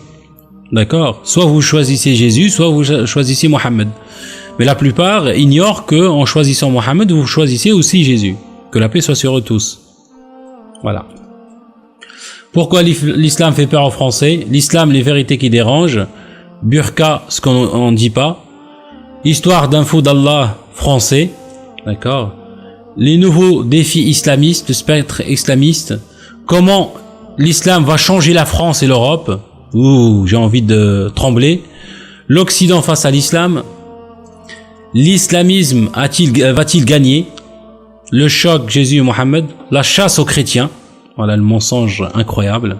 d'accord? Soit vous choisissez Jésus, soit vous choisissez Mohammed. Mais la plupart ignorent qu'en choisissant Mohammed, vous choisissez aussi Jésus. Que la paix soit sur eux tous. Voilà. Pourquoi l'islam fait peur aux Français? L'islam, les vérités qui dérangent. Burqa, ce qu'on ne dit pas. Histoire d'un fou d'Allah français. D'accord. Les nouveaux défis islamistes, le spectre islamiste. Comment l'islam va changer la France et l'Europe? Ouh, j'ai envie de trembler. L'Occident face à l'islam. L'islamisme va-t-il gagner? Le choc Jésus et Mohammed. La chasse aux chrétiens. Voilà le mensonge incroyable.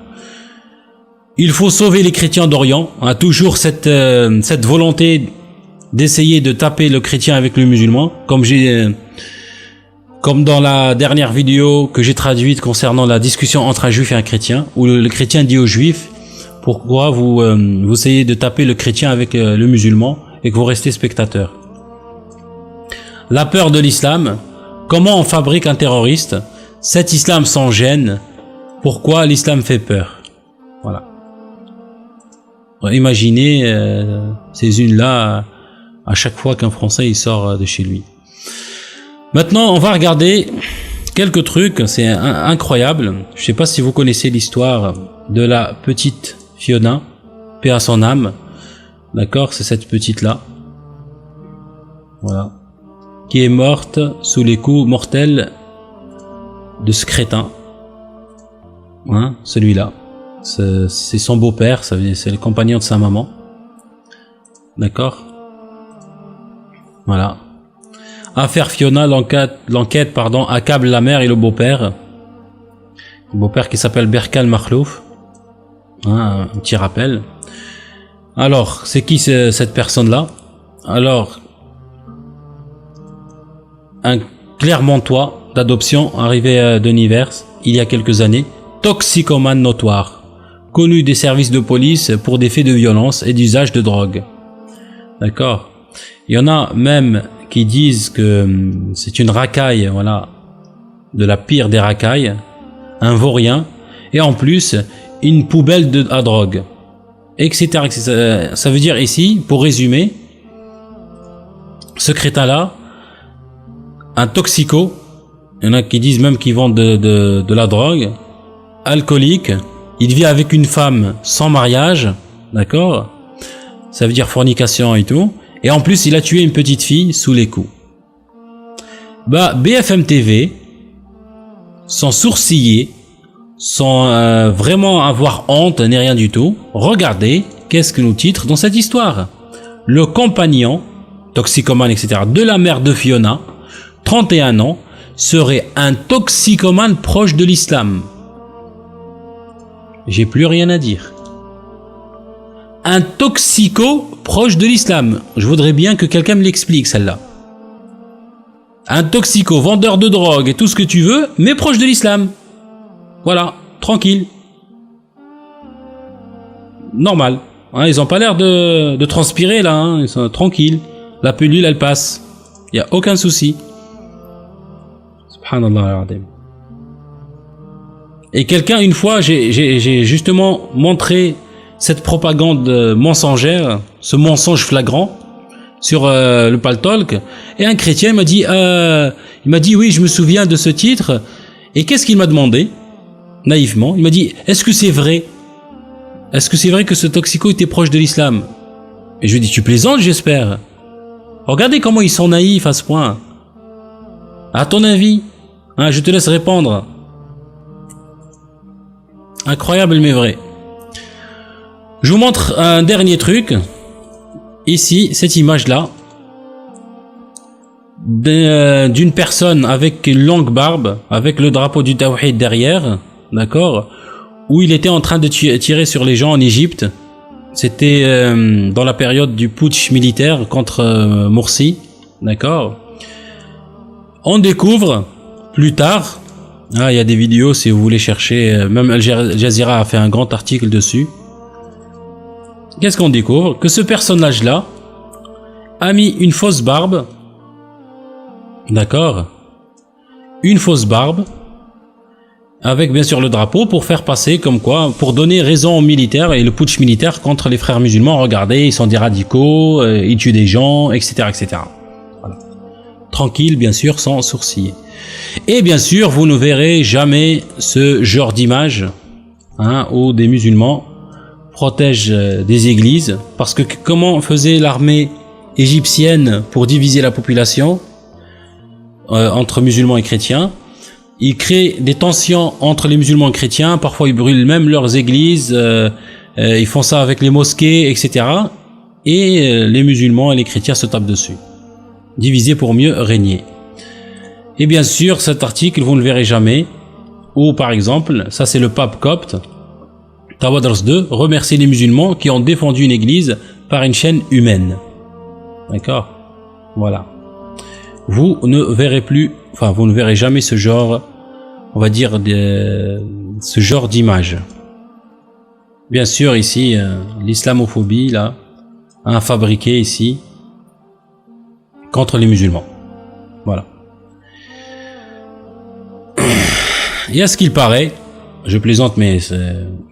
Il faut sauver les chrétiens d'Orient. On a toujours cette volonté d'essayer de taper le chrétien avec le musulman, comme dans la dernière vidéo que j'ai traduite concernant la discussion entre un juif et un chrétien, où le chrétien dit au juif: pourquoi vous essayez de taper le chrétien avec le musulman et que vous restez spectateur? La peur de l'islam. Comment on fabrique un terroriste? Cet islam sans gêne. Pourquoi l'islam fait peur? Voilà. Imaginez ces unes-là à chaque fois qu'un Français il sort de chez lui. Maintenant, on va regarder quelques trucs. C'est incroyable. Je ne sais pas si vous connaissez l'histoire de la petite Fiona, paix à son âme. D'accord, c'est cette petite-là. Voilà. Qui est morte sous les coups mortels de ce crétin. Hein, celui-là. C'est son beau-père, c'est le compagnon de sa maman. D'accord. Voilà. Affaire Fiona, l'enquête accable la mère et le beau-père. Le beau-père qui s'appelle Berkal Makhlouf. Hein, un petit rappel. Alors, c'est qui cette personne-là? Alors, un Clermontois d'adoption arrivé de Nivers il y a quelques années, toxicomane notoire, connu des services de police pour des faits de violence et d'usage de drogue. D'accord. Il y en a même qui disent que c'est une racaille, voilà, de la pire des racailles, un vaurien, et en plus une poubelle à drogue, etc., etc. Ça veut dire ici, pour résumer, ce crétin-là, un toxico, il y en a qui disent même qu'ils vendent de la drogue, alcoolique, il vit avec une femme sans mariage, d'accord, ça veut dire fornication et tout, et en plus il a tué une petite fille sous les coups. Bah, BFM TV, sans sourciller, sans vraiment avoir honte ni rien du tout, regardez qu'est-ce que nous titre dans cette histoire. Le compagnon, toxicomane, etc., de la mère de Fiona, 31 ans, serait un toxicomane proche de l'islam. J'ai plus rien à dire. Un toxico proche de l'islam. Je voudrais bien que quelqu'un me l'explique, celle-là. Un toxico, vendeur de drogue et tout ce que tu veux, mais proche de l'islam. Voilà, tranquille. Normal. Hein, ils ont pas l'air de transpirer là, hein, ils sont tranquilles. La pilule, elle passe. Il n'y a aucun souci. Subhanallah. Et quelqu'un, une fois, j'ai justement montré cette propagande mensongère, ce mensonge flagrant sur le Paltalk, et un chrétien m'a dit, oui, je me souviens de ce titre. Et qu'est-ce qu'il m'a demandé, naïvement? Il m'a dit, est-ce que c'est vrai? Est-ce que c'est vrai que ce toxico était proche de l'islam? Et je lui ai dit, tu plaisantes, j'espère. Regardez comment ils sont naïfs à ce point. À ton avis, hein, je te laisse répondre. Incroyable mais vrai. Je vous montre un dernier truc. Ici, cette image-là. D'une personne avec une longue barbe, avec le drapeau du Tawhid derrière, d'accord, où il était en train de tirer sur les gens en Égypte. C'était dans la période du putsch militaire contre Morsi, d'accord. On découvre plus tard, il y a des vidéos si vous voulez chercher, même Al Jazeera a fait un grand article dessus. Qu'est-ce qu'on découvre? Que ce personnage-là a mis une fausse barbe. D'accord, une fausse barbe avec bien sûr le drapeau pour faire passer comme quoi, pour donner raison aux militaires et le putsch militaire contre les frères musulmans. Regardez, ils sont des radicaux, ils tuent des gens, etc., etc. Voilà. Tranquille, bien sûr, sans sourciller. Et bien sûr, vous ne verrez jamais ce genre d'image, hein, où des musulmans protègent des églises, parce que comment faisait l'armée égyptienne pour diviser la population entre musulmans et chrétiens? Ils créent des tensions entre les musulmans et chrétiens, parfois ils brûlent même leurs églises, ils font ça avec les mosquées, etc. Et les musulmans et les chrétiens se tapent dessus. Diviser pour mieux régner. Et bien sûr, cet article, vous ne le verrez jamais, où par exemple, ça c'est le pape copte, Tawadros II, remercie les musulmans qui ont défendu une église par une chaîne humaine. D'accord? Voilà. Vous ne verrez plus, enfin vous ne verrez jamais ce genre, on va dire, ce genre d'image. Bien sûr ici, l'islamophobie là, fabriquée ici, contre les musulmans. Voilà. Et à ce qu'il paraît, je plaisante mais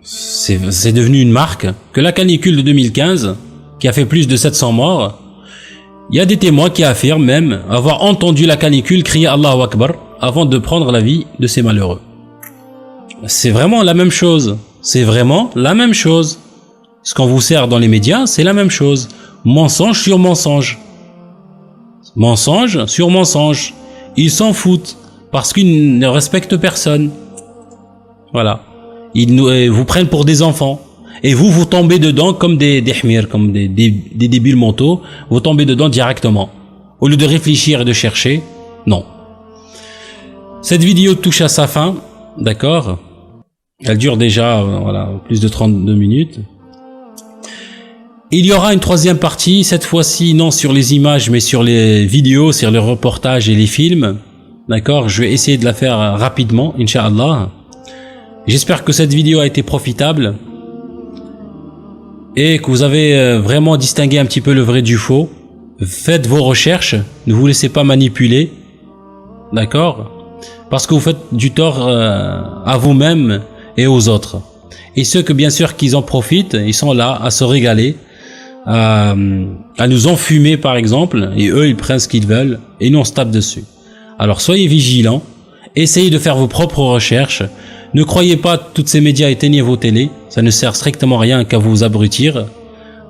c'est devenu une marque, que la canicule de 2015, qui a fait plus de 700 morts, il y a des témoins qui affirment même avoir entendu la canicule crier Allahu Akbar avant de prendre la vie de ces malheureux. C'est vraiment la même chose. C'est vraiment la même chose. Ce qu'on vous sert dans les médias, c'est la même chose. Mensonge sur mensonge. Mensonge sur mensonge. Ils s'en foutent parce qu'ils ne respectent personne. Voilà. Ils vous prennent pour des enfants. Et vous tombez dedans comme des hmirs, comme des débiles mentaux, vous tombez dedans directement. Au lieu de réfléchir et de chercher, non. Cette vidéo touche à sa fin, d'accord? Elle dure déjà, voilà, plus de 32 minutes. Il y aura une troisième partie, cette fois-ci non sur les images, mais sur les vidéos, sur les reportages et les films. D'accord? Je vais essayer de la faire rapidement, Inch'Allah. J'espère que cette vidéo a été profitable. Et que vous avez vraiment distingué un petit peu le vrai du faux. Faites vos recherches, ne vous laissez pas manipuler, d'accord? Parce que vous faites du tort à vous-même et aux autres. Et ceux que bien sûr qu'ils en profitent, ils sont là à se régaler, à nous enfumer par exemple, et eux ils prennent ce qu'ils veulent, et nous on se tape dessus. Alors soyez vigilants, essayez de faire vos propres recherches. Ne croyez pas toutes ces médias, éteignez vos télés, ça ne sert strictement à rien qu'à vous abrutir,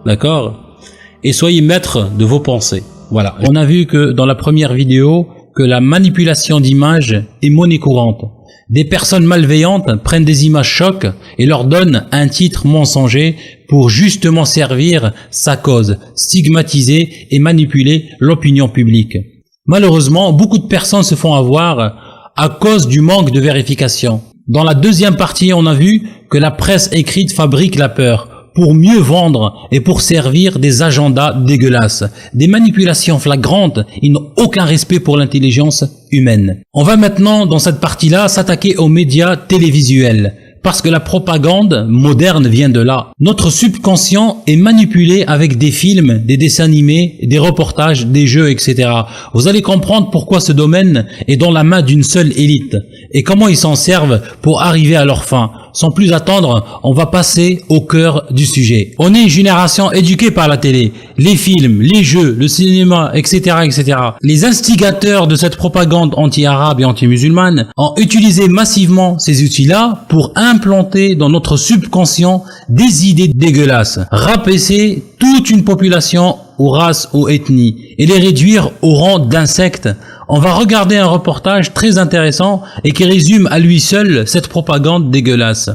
d'accord? Et soyez maître de vos pensées. Voilà. On a vu que dans la première vidéo, que la manipulation d'images est monnaie courante. Des personnes malveillantes prennent des images chocs et leur donnent un titre mensonger pour justement servir sa cause, stigmatiser et manipuler l'opinion publique. Malheureusement, beaucoup de personnes se font avoir à cause du manque de vérification. Dans la deuxième partie, on a vu que la presse écrite fabrique la peur pour mieux vendre et pour servir des agendas dégueulasses, des manipulations flagrantes. Ils n'ont aucun respect pour l'intelligence humaine. On va maintenant, dans cette partie-là, s'attaquer aux médias télévisuels. Parce que la propagande moderne vient de là. Notre subconscient est manipulé avec des films, des dessins animés, des reportages, des jeux, etc. Vous allez comprendre pourquoi ce domaine est dans la main d'une seule élite et comment ils s'en servent pour arriver à leur fin. Sans plus attendre, on va passer au cœur du sujet. On est une génération éduquée par la télé, les films, les jeux, le cinéma, etc., etc. Les instigateurs de cette propagande anti-arabe et anti-musulmane ont utilisé massivement ces outils-là pour implanter dans notre subconscient des idées dégueulasses, rabaisser toute une population ou race ou ethnie et les réduire au rang d'insectes. On va regarder un reportage très intéressant et qui résume à lui seul cette propagande dégueulasse.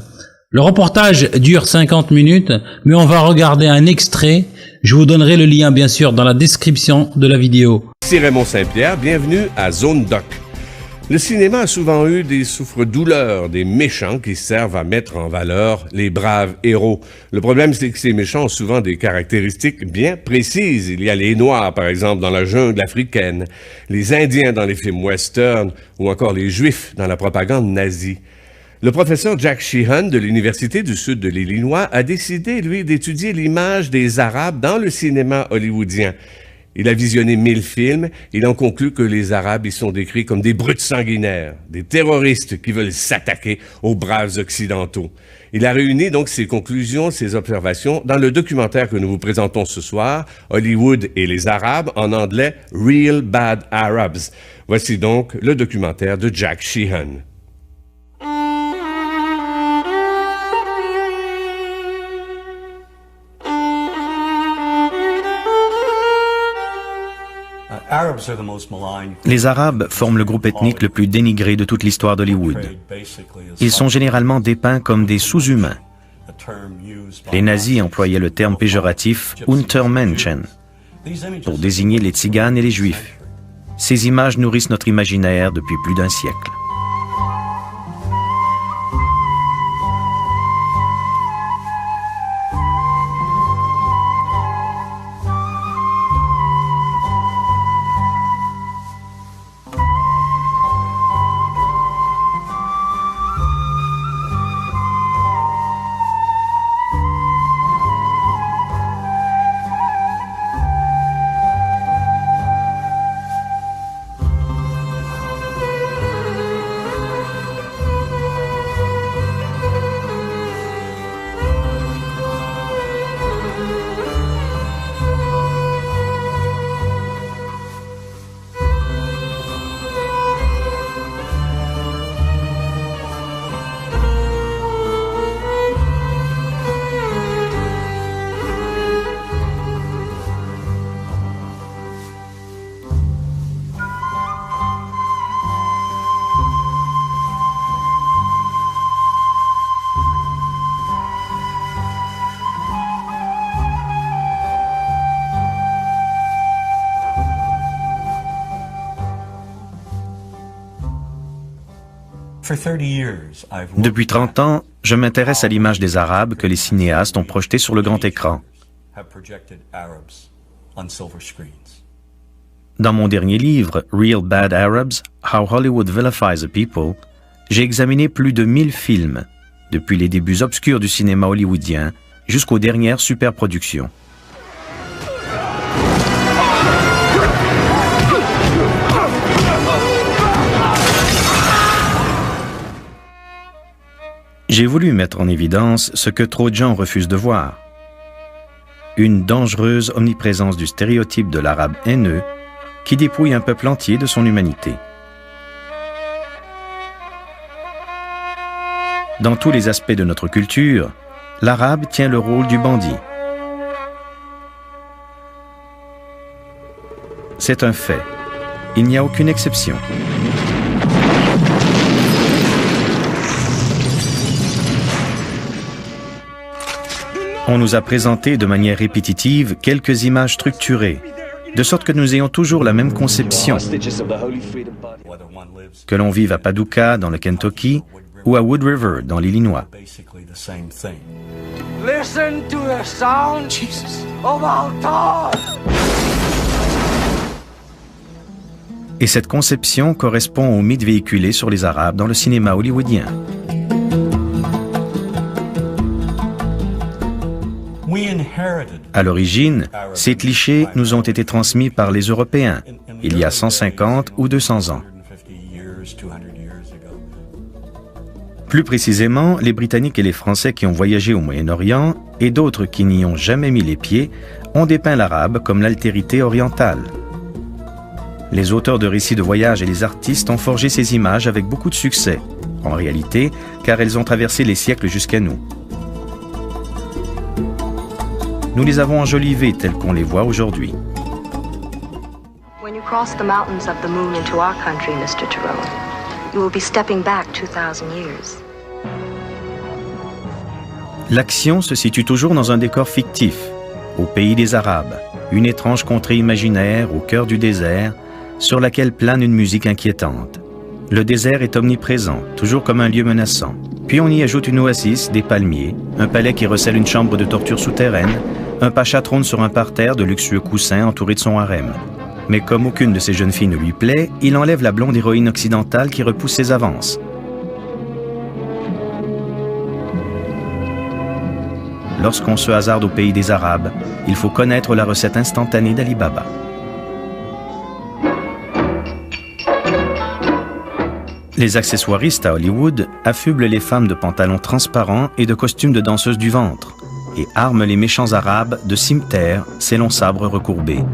Le reportage dure 50 minutes, mais on va regarder un extrait. Je vous donnerai le lien bien sûr dans la description de la vidéo. Ici Raymond Saint-Pierre, bienvenue à Zone Doc. Le cinéma a souvent eu des souffre-douleurs, des méchants qui servent à mettre en valeur les braves héros. Le problème, c'est que ces méchants ont souvent des caractéristiques bien précises. Il y a les Noirs, par exemple, dans la jungle africaine, les Indiens dans les films western, ou encore les Juifs dans la propagande nazie. Le professeur Jack Sheehan de l'Université du Sud de l'Illinois a décidé, lui, d'étudier l'image des Arabes dans le cinéma hollywoodien. Il a visionné 1000 films, il en conclut que les Arabes y sont décrits comme des brutes sanguinaires, des terroristes qui veulent s'attaquer aux braves occidentaux. Il a réuni donc ses conclusions, ses observations dans le documentaire que nous vous présentons ce soir, Hollywood et les Arabes, en anglais Real Bad Arabs. Voici donc le documentaire de Jack Sheehan. Les Arabes forment le groupe ethnique le plus dénigré de toute l'histoire d'Hollywood. Ils sont généralement dépeints comme des sous-humains. Les nazis employaient le terme péjoratif « Untermenschen » pour désigner les tziganes et les juifs. Ces images nourrissent notre imaginaire depuis plus d'un siècle. Depuis 30 ans, je m'intéresse à l'image des Arabes que les cinéastes ont projetée sur le grand écran. Dans mon dernier livre, Real Bad Arabs, How Hollywood Vilifies a People, j'ai examiné plus de 1000 films, depuis les débuts obscurs du cinéma hollywoodien jusqu'aux dernières superproductions. J'ai voulu mettre en évidence ce que trop de gens refusent de voir. Une dangereuse omniprésence du stéréotype de l'arabe haineux qui dépouille un peuple entier de son humanité. Dans tous les aspects de notre culture, l'arabe tient le rôle du bandit. C'est un fait. Il n'y a aucune exception. On nous a présenté de manière répétitive quelques images structurées, de sorte que nous ayons toujours la même conception. Que l'on vive à Paducah, dans le Kentucky, ou à Wood River, dans l'Illinois. Et cette conception correspond au mythe véhiculé sur les Arabes dans le cinéma hollywoodien. À l'origine, ces clichés nous ont été transmis par les Européens, il y a 150 ou 200 ans. Plus précisément, les Britanniques et les Français qui ont voyagé au Moyen-Orient, et d'autres qui n'y ont jamais mis les pieds, ont dépeint l'arabe comme l'altérité orientale. Les auteurs de récits de voyage et les artistes ont forgé ces images avec beaucoup de succès, en réalité, car elles ont traversé les siècles jusqu'à nous. nous les avons enjolivés tels qu'on les voit aujourd'hui. When you cross the mountains of the moon into our country, Mr. Tyrone, you will be stepping back 2,000 years. L'action se situe toujours dans un décor fictif, au pays des Arabes, une étrange contrée imaginaire au cœur du désert, sur laquelle plane une musique inquiétante. Le désert est omniprésent, toujours comme un lieu menaçant. Puis on y ajoute une oasis, des palmiers, un palais qui recèle une chambre de torture souterraine, un pacha trône sur un parterre de luxueux coussins entouré de son harem. Mais comme aucune de ces jeunes filles ne lui plaît, il enlève la blonde héroïne occidentale qui repousse ses avances. Lorsqu'on se hasarde au pays des Arabes, il faut connaître la recette instantanée d'Ali Baba. Les accessoiristes à Hollywood affublent les femmes de pantalons transparents et de costumes de danseuses du ventre et arment les méchants arabes de cimeterres, ces longs sabres recourbés.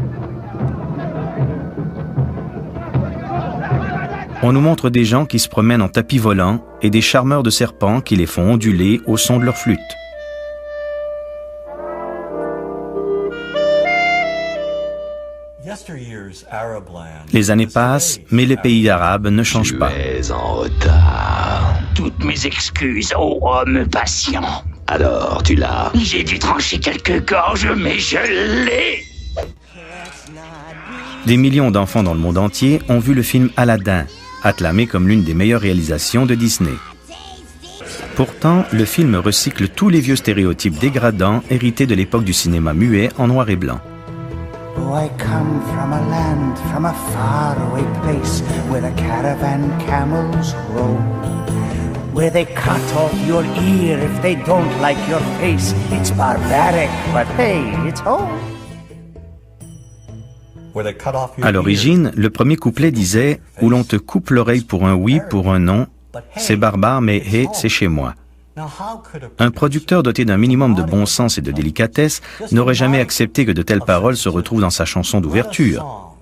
On nous montre des gens qui se promènent en tapis volant et des charmeurs de serpents qui les font onduler au son de leur flûte. Les années passent, mais les pays arabes ne changent pas. Tu es en retard. Toutes mes excuses, ô homme patient. Alors, tu l'as? J'ai dû trancher quelques gorges, mais je l'ai. Des millions d'enfants dans le monde entier ont vu le film Aladdin, acclamé comme l'une des meilleures réalisations de Disney. Pourtant, le film recycle tous les vieux stéréotypes dégradants hérités de l'époque du cinéma muet en noir et blanc. Oh, I come from a land, from a faraway place, where the caravan camels roam, where they cut off your ear if they don't like your face. It's barbaric, but hey, it's home. À l'origine, le premier couplet disait « Où l'on te coupe l'oreille pour un oui, pour un non, c'est barbare, mais hey, c'est chez moi ». Un producteur doté d'un minimum de bon sens et de délicatesse n'aurait jamais accepté que de telles paroles se retrouvent dans sa chanson d'ouverture.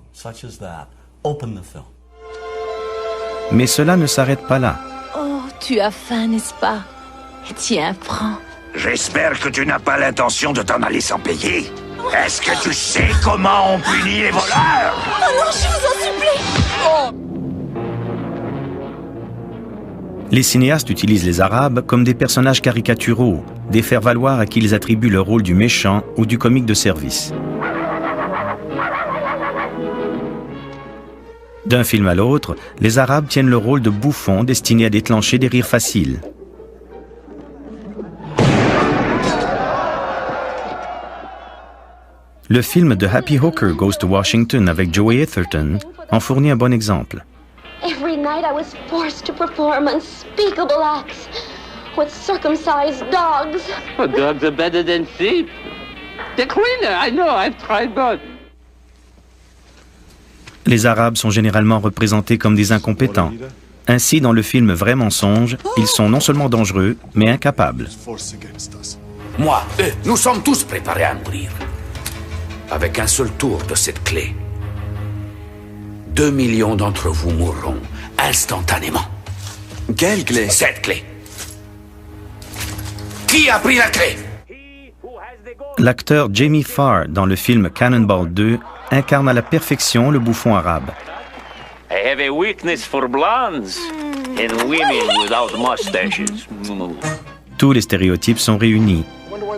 Mais cela ne s'arrête pas là. Oh, tu as faim, n'est-ce pas? Tiens, prends. J'espère que tu n'as pas l'intention de t'en aller sans payer. Est-ce que tu sais comment on punit les voleurs? Oh non, je vous en supplie! Oh. Les cinéastes utilisent les Arabes comme des personnages caricaturaux, des faire-valoir à qui ils attribuent le rôle du méchant ou du comique de service. D'un film à l'autre, les Arabes tiennent le rôle de bouffons destinés à déclencher des rires faciles. Le film The Happy Hooker Goes to Washington avec Joey Atherton en fournit un bon exemple. Every night I was forced to perform unspeakable acts with circumcised dogs. Oh, dogs are better than sheep. They're cleaner, I know, I've tried both. Les Arabes sont généralement représentés comme des incompétents. Ainsi, dans le film Vrai mensonge, ils sont non seulement dangereux, mais incapables. Moi, eux, nous sommes tous préparés à mourir. Avec un seul tour de cette clé. 2 millions d'entre vous mourront instantanément. Quelle clé? Cette clé. Qui a pris la clé? L'acteur Jamie Farr, dans le film Cannonball 2, incarne à la perfection le bouffon arabe. I have a weakness for blondes and women without mustaches. Tous les stéréotypes sont réunis.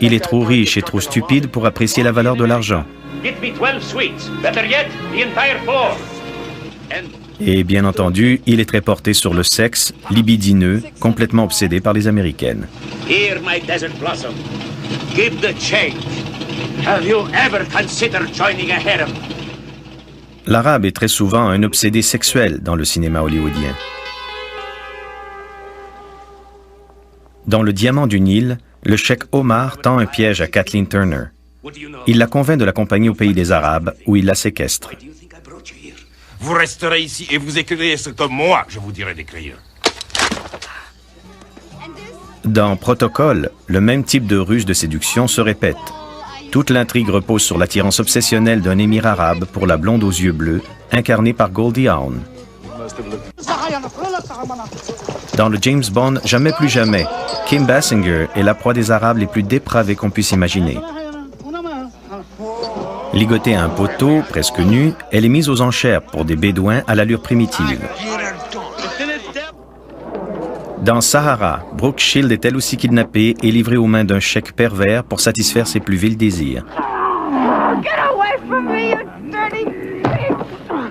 Il est trop riche et trop stupide pour apprécier la valeur de l'argent. Get me 12 sweets. Better yet, the entire floor. Et bien entendu, il est très porté sur le sexe, libidineux, complètement obsédé par les Américaines. Here, my desert blossom. Give the change. Have you ever considered joining a harem? L'arabe est très souvent un obsédé sexuel dans le cinéma hollywoodien. Dans Le Diamant du Nil, le cheikh Omar tend un piège à Kathleen Turner. Il la convainc de l'accompagner au pays des Arabes, où il la séquestre. Vous resterez ici et vous écrirez ce que moi, je vous dirai d'écrire. Dans Protocole, le même type de ruse de séduction se répète. Toute l'intrigue repose sur l'attirance obsessionnelle d'un émir arabe pour la blonde aux yeux bleus, incarnée par Goldie Hawn. Dans le James Bond Jamais plus jamais, Kim Basinger est la proie des Arabes les plus dépravés qu'on puisse imaginer. Ligotée à un poteau, presque nue, elle est mise aux enchères pour des bédouins à l'allure primitive. Dans Sahara, Brooke Shield est elle aussi kidnappée et livrée aux mains d'un cheik pervers pour satisfaire ses plus vils désirs. Get away from me, you dirty pig!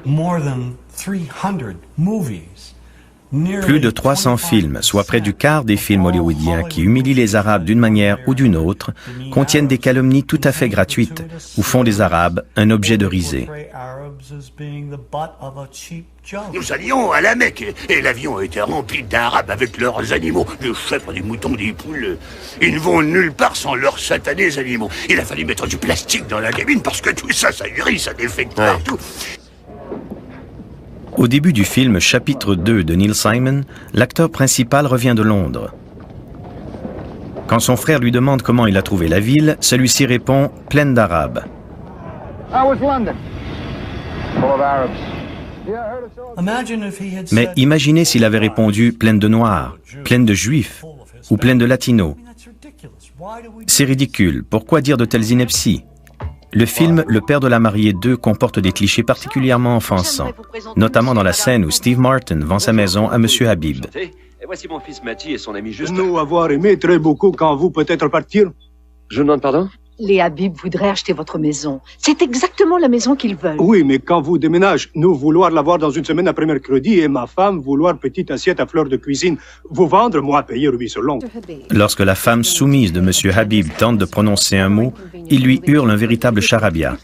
More than 300 movies. Plus de 300 films, soit près du quart des films hollywoodiens qui humilient les Arabes d'une manière ou d'une autre, contiennent des calomnies tout à fait gratuites ou font des Arabes un objet de risée. Nous allions à la Mecque et l'avion était rempli d'Arabes avec leurs animaux, des chèvres, des moutons, des poules. Ils ne vont nulle part sans leurs satanés animaux. Il a fallu mettre du plastique dans la cabine parce que tout ça, ça hérisse, ça défecte partout. Au début du film Chapitre 2 de Neil Simon, l'acteur principal revient de Londres. Quand son frère lui demande comment il a trouvé la ville, celui-ci répond « pleine d'Arabes ». Mais imaginez s'il avait répondu « pleine de Noirs »,« pleine de Juifs » ou « pleine de Latinos ». C'est ridicule. Pourquoi dire de telles inepties? Le film Le père de la mariée 2 comporte des clichés particulièrement offensants, notamment dans la scène où Steve Martin vend sa maison à M. Habib. Et voici mon fils Matty et son ami Justin. Nous avoir aimé très beaucoup quand vous peut-être partir. Je demande pardon? Les Habib voudraient acheter votre maison. C'est exactement la maison qu'ils veulent. Oui, mais quand vous déménagez, nous vouloir l'avoir dans une semaine après mercredi et ma femme vouloir petite assiette à fleur de cuisine. Vous vendre, moi payer rubis sur l'ongle. Lorsque la femme soumise de M. Habib tente de prononcer un mot, il lui hurle un véritable charabia.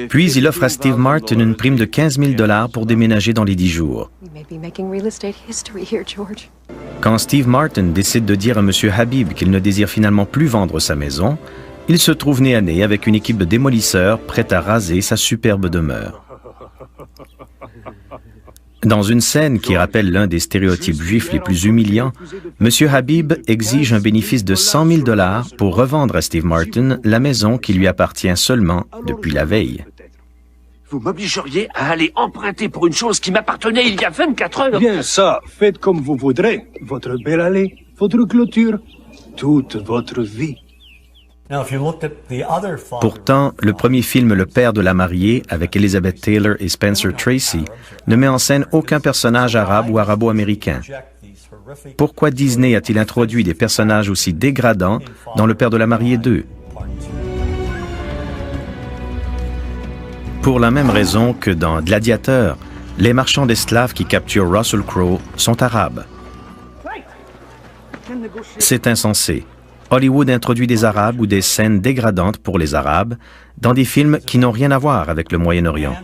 Puis il offre à Steve Martin une prime de 15 000 $ pour déménager dans les 10 jours. Quand Steve Martin décide de dire à M. Habib qu'il ne désire finalement plus vendre sa maison, il se trouve nez à nez avec une équipe de démolisseurs prête à raser sa superbe demeure. Dans une scène qui rappelle l'un des stéréotypes juifs les plus humiliants, M. Habib exige un bénéfice de 100 000 $ pour revendre à Steve Martin la maison qui lui appartient seulement depuis la veille. Vous m'obligeriez à aller emprunter pour une chose qui m'appartenait il y a 24 heures. Bien ça, faites comme vous voudrez. Votre belle allée, votre clôture, toute votre vie. Pourtant, le premier film Le père de la mariée, avec Elizabeth Taylor et Spencer Tracy, ne met en scène aucun personnage arabe ou arabo-américain. Pourquoi Disney a-t-il introduit des personnages aussi dégradants dans Le père de la mariée 2? Pour la même raison que dans Gladiateur, les marchands d'esclaves qui capturent Russell Crowe sont arabes. C'est insensé. Hollywood introduit des Arabes ou des scènes dégradantes pour les Arabes dans des films qui n'ont rien à voir avec le Moyen-Orient.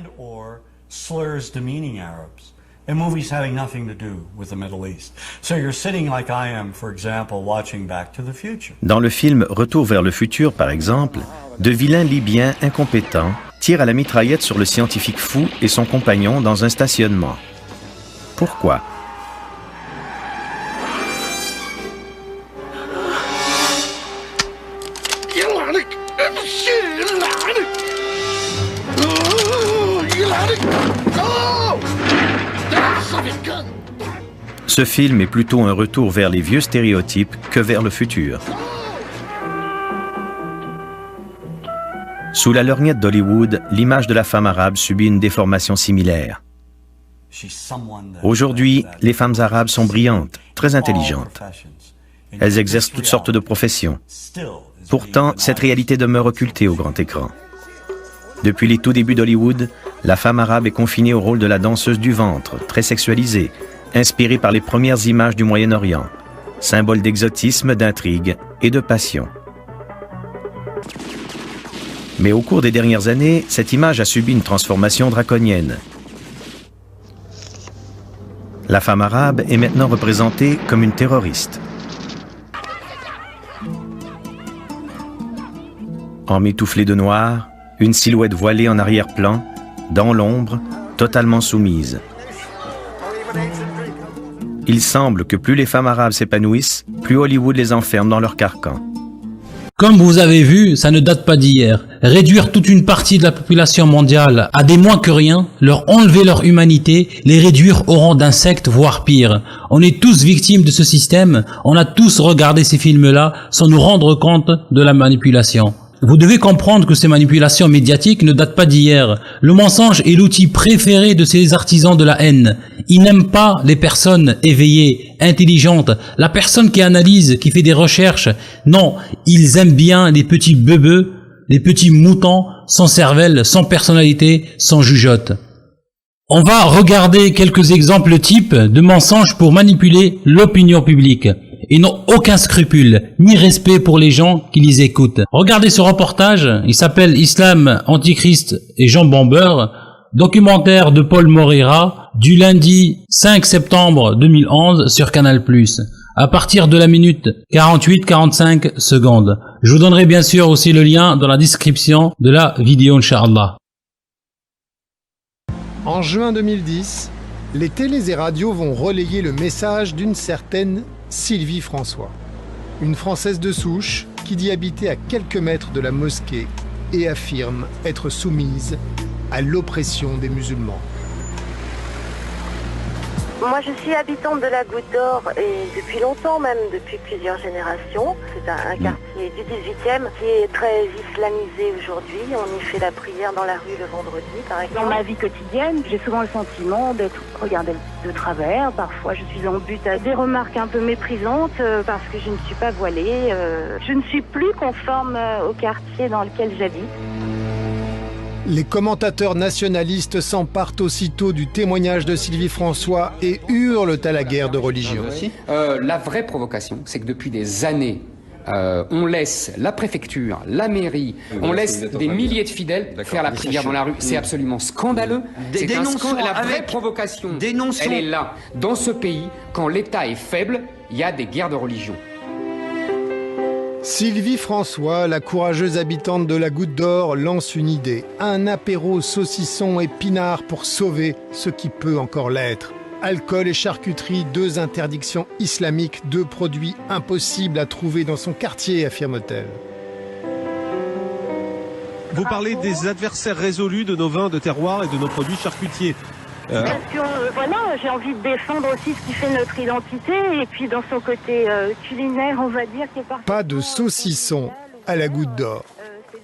Dans le film Retour vers le futur, par exemple, de vilains Libyens incompétents tirent à la mitraillette sur le scientifique fou et son compagnon dans un stationnement. Pourquoi? Ce film est plutôt un retour vers les vieux stéréotypes que vers le futur. Sous la lorgnette d'Hollywood, l'image de la femme arabe subit une déformation similaire. Aujourd'hui, les femmes arabes sont brillantes, très intelligentes. Elles exercent toutes sortes de professions. Pourtant, cette réalité demeure occultée au grand écran. Depuis les tout débuts d'Hollywood, la femme arabe est confinée au rôle de la danseuse du ventre, très sexualisée, inspirée par les premières images du Moyen-Orient, symbole d'exotisme, d'intrigue et de passion. Mais au cours des dernières années, cette image a subi une transformation draconienne. La femme arabe est maintenant représentée comme une terroriste. Emmitouflée de noir, une silhouette voilée en arrière-plan, dans l'ombre, totalement soumise. Il semble que plus les femmes arabes s'épanouissent, plus Hollywood les enferme dans leur carcan. Comme vous avez vu, ça ne date pas d'hier. Réduire toute une partie de la population mondiale à des moins que rien, leur enlever leur humanité, les réduire au rang d'insectes, voire pire. On est tous victimes de ce système, on a tous regardé ces films-là sans nous rendre compte de la manipulation. Vous devez comprendre que ces manipulations médiatiques ne datent pas d'hier. Le mensonge est l'outil préféré de ces artisans de la haine. Ils n'aiment pas les personnes éveillées, intelligentes, la personne qui analyse, qui fait des recherches. Non, ils aiment bien les petits bebeux, les petits moutons, sans cervelle, sans personnalité, sans jugeote. On va regarder quelques exemples types de mensonges pour manipuler l'opinion publique. Ils n'ont aucun scrupule, ni respect pour les gens qui les écoutent. Regardez ce reportage, il s'appelle Islam, Antichrist et jambon beurre, documentaire de Paul Moreira, du lundi 5 septembre 2011 sur Canal+, à partir de la minute 48-45 secondes. Je vous donnerai bien sûr aussi le lien dans la description de la vidéo, Inch'Allah. En juin 2010, les télés et radios vont relayer le message d'une certaine Sylvie François, une Française de souche qui dit habiter à quelques mètres de la mosquée et affirme être soumise à l'oppression des musulmans. Moi, je suis habitante de la Goutte d'Or et depuis longtemps, même depuis plusieurs générations. C'est un quartier du 18e qui est très islamisé aujourd'hui. On y fait la prière dans la rue le vendredi, par exemple. Dans ma vie quotidienne, j'ai souvent le sentiment d'être regardée de travers. Parfois, je suis en but à des remarques un peu méprisantes parce que je ne suis pas voilée. Je ne suis plus conforme au quartier dans lequel j'habite. Les commentateurs nationalistes s'emparent aussitôt du témoignage de Sylvie François et hurlent à la guerre de religion. La vraie provocation, c'est que depuis des années, on laisse la préfecture, la mairie, on laisse des milliers de fidèles faire la prière dans la rue. C'est absolument scandaleux. C'est un scandale. La vraie provocation, elle est là. Dans ce pays, quand l'État est faible, il y a des guerres de religion. Sylvie François, la courageuse habitante de la Goutte d'Or, lance une idée. Un apéro saucisson et pinard pour sauver ce qui peut encore l'être. Alcool et charcuterie, deux interdictions islamiques, deux produits impossibles à trouver dans son quartier, affirme-t-elle. Vous parlez des adversaires résolus de nos vins de terroir et de nos produits charcutiers. Voilà, j'ai envie de défendre aussi ce qui fait notre identité et puis dans son côté culinaire, on va dire, qui est parfait. Pas de saucisson à la Goutte d'Or.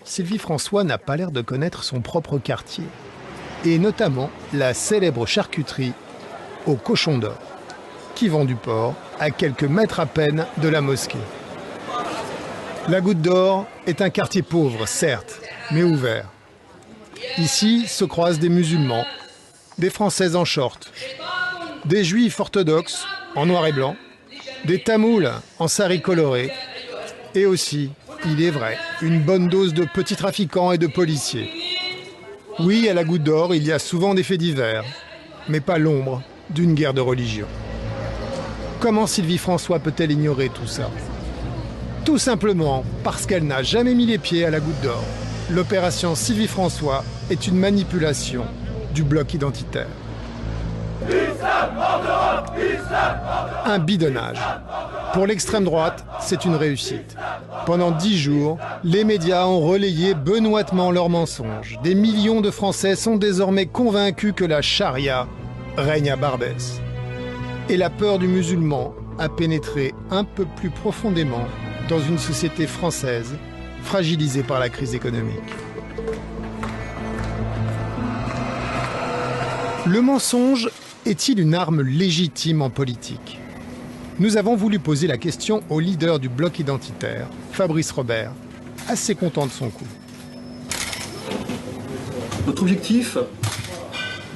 Sylvie François n'a pas l'air de connaître son propre quartier, et notamment la célèbre charcuterie au cochon d'or, qui vend du porc à quelques mètres à peine de la mosquée. La Goutte d'Or est un quartier pauvre, certes, mais ouvert. Ici se croisent des musulmans, des Françaises en short, des Juifs orthodoxes en noir et blanc, des Tamouls en sari coloré, et aussi, il est vrai, une bonne dose de petits trafiquants et de policiers. Oui, à la Goutte d'Or, il y a souvent des faits divers, mais pas l'ombre d'une guerre de religion. Comment Sylvie François peut-elle ignorer tout ça? Tout simplement parce qu'elle n'a jamais mis les pieds à la Goutte d'Or. L'opération Sylvie François est une manipulation du bloc identitaire. Un bidonnage. Pour l'extrême droite, c'est une réussite. Pendant 10 jours, les médias ont relayé benoîtement leurs mensonges. Des millions de Français sont désormais convaincus que la charia règne à Barbès. Et la peur du musulman a pénétré un peu plus profondément dans une société française fragilisée par la crise économique. Le mensonge est-il une arme légitime en politique? Nous avons voulu poser la question au leader du bloc identitaire, Fabrice Robert, assez content de son coup. Notre objectif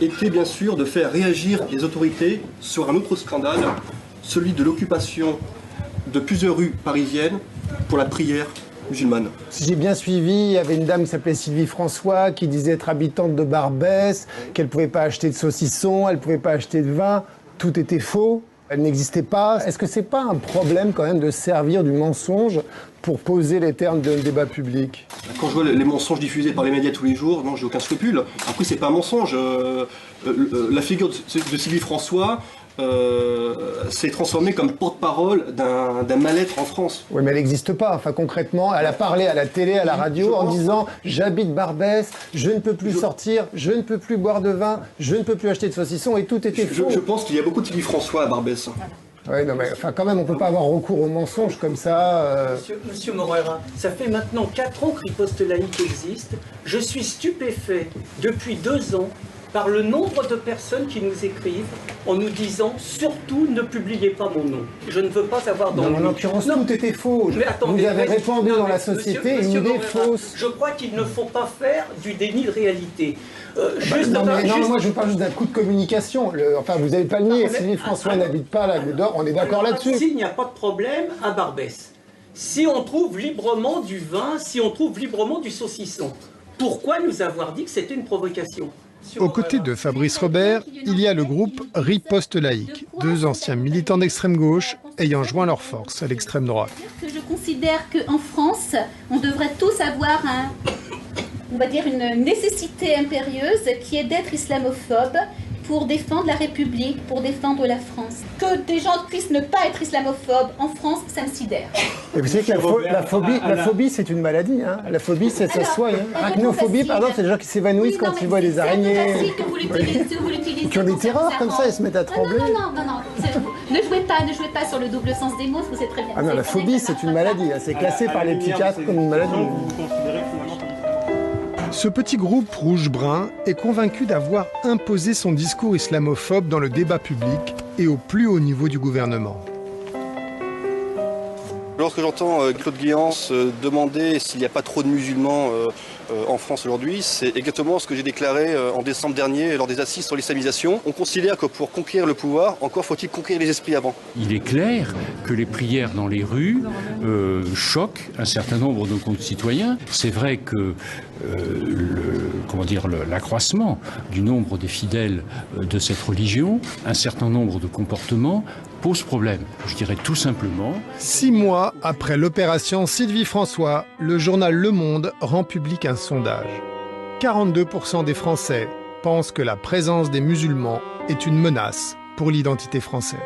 était bien sûr de faire réagir les autorités sur un autre scandale, celui de l'occupation de plusieurs rues parisiennes pour la prière musulmane. Si j'ai bien suivi, il y avait une dame qui s'appelait Sylvie François qui disait être habitante de Barbès, qu'elle ne pouvait pas acheter de saucisson, elle ne pouvait pas acheter de vin. Tout était faux, elle n'existait pas. Est-ce que c'est pas un problème quand même de servir du mensonge pour poser les termes d'un débat public? Quand je vois les mensonges diffusés par les médias tous les jours, non, j'ai aucun scrupule. Après, c'est pas un mensonge. La figure de Sylvie François s'est transformée comme porte-parole d'un mal-être en France. Oui, mais elle n'existe pas. Enfin, concrètement, elle a parlé à la télé, à la radio, en disant « J'habite Barbès, je ne peux plus sortir, je ne peux plus boire de vin, je ne peux plus acheter de saucisson » et tout était faux. Je pense qu'il y a beaucoup de Sylvie François à Barbès. Oui, non, mais enfin, quand même, on ne peut pas avoir recours aux mensonges comme ça. Monsieur Morera, ça fait maintenant 4 ans que Riposte Laïque existe. Je suis stupéfait depuis 2 ans par le nombre de personnes qui nous écrivent en nous disant « Surtout, ne publiez pas mon nom. Je ne veux pas avoir d'ennui. » En l'occurrence, tout était faux. Mais attendez, vous avez répandu dans la société une idée fausse. Je crois qu'il ne faut pas faire du déni de réalité. Moi je parle juste d'un coup de communication. Enfin, vous n'allez pas le nier, Sylvie François n'habite pas à la Goutte d'Or, on est d'accord là-dessus. S'il n'y a pas de problème à Barbès, si on trouve librement du vin, si on trouve librement du saucisson, pourquoi nous avoir dit que c'était une provocation ? Aux côtés de Fabrice Robert, il y a le groupe Riposte Laïque, 2 anciens militants d'extrême gauche ayant joint leurs forces à l'extrême droite. Je considère qu'en France, on devrait tous avoir une nécessité impérieuse qui est d'être islamophobe pour défendre la République, pour défendre la France. Que des gens puissent ne pas être islamophobes en France, ça me sidère. Et vous savez que la phobie, c'est une maladie. Hein. La phobie, ça se soigne. Hein. Arachnophobie, par exemple, c'est des gens qui s'évanouissent quand ils voient des araignées. Qui ont des terreurs comme ça, ils se mettent à trembler. Non. Ne jouez pas sur le double sens des mots, vous savez très bien. Ah non, la phobie, c'est une maladie. Hein. C'est classé par les psychiatres comme une maladie. Ce petit groupe rouge-brun est convaincu d'avoir imposé son discours islamophobe dans le débat public et au plus haut niveau du gouvernement. Lorsque j'entends Claude Guéance demander s'il n'y a pas trop de musulmans en France aujourd'hui, c'est exactement ce que j'ai déclaré en décembre dernier lors des assises sur l'islamisation. On considère que pour conquérir le pouvoir, encore faut-il conquérir les esprits avant. Il est clair que les prières dans les rues choquent un certain nombre de nos concitoyens. C'est vrai que l'accroissement du nombre des fidèles de cette religion, un certain nombre de comportements pose problème. Je dirais tout simplement... 6 mois après l'opération Sylvie François, le journal Le Monde rend public un sondage. 42% des Français pensent que la présence des musulmans est une menace pour l'identité française.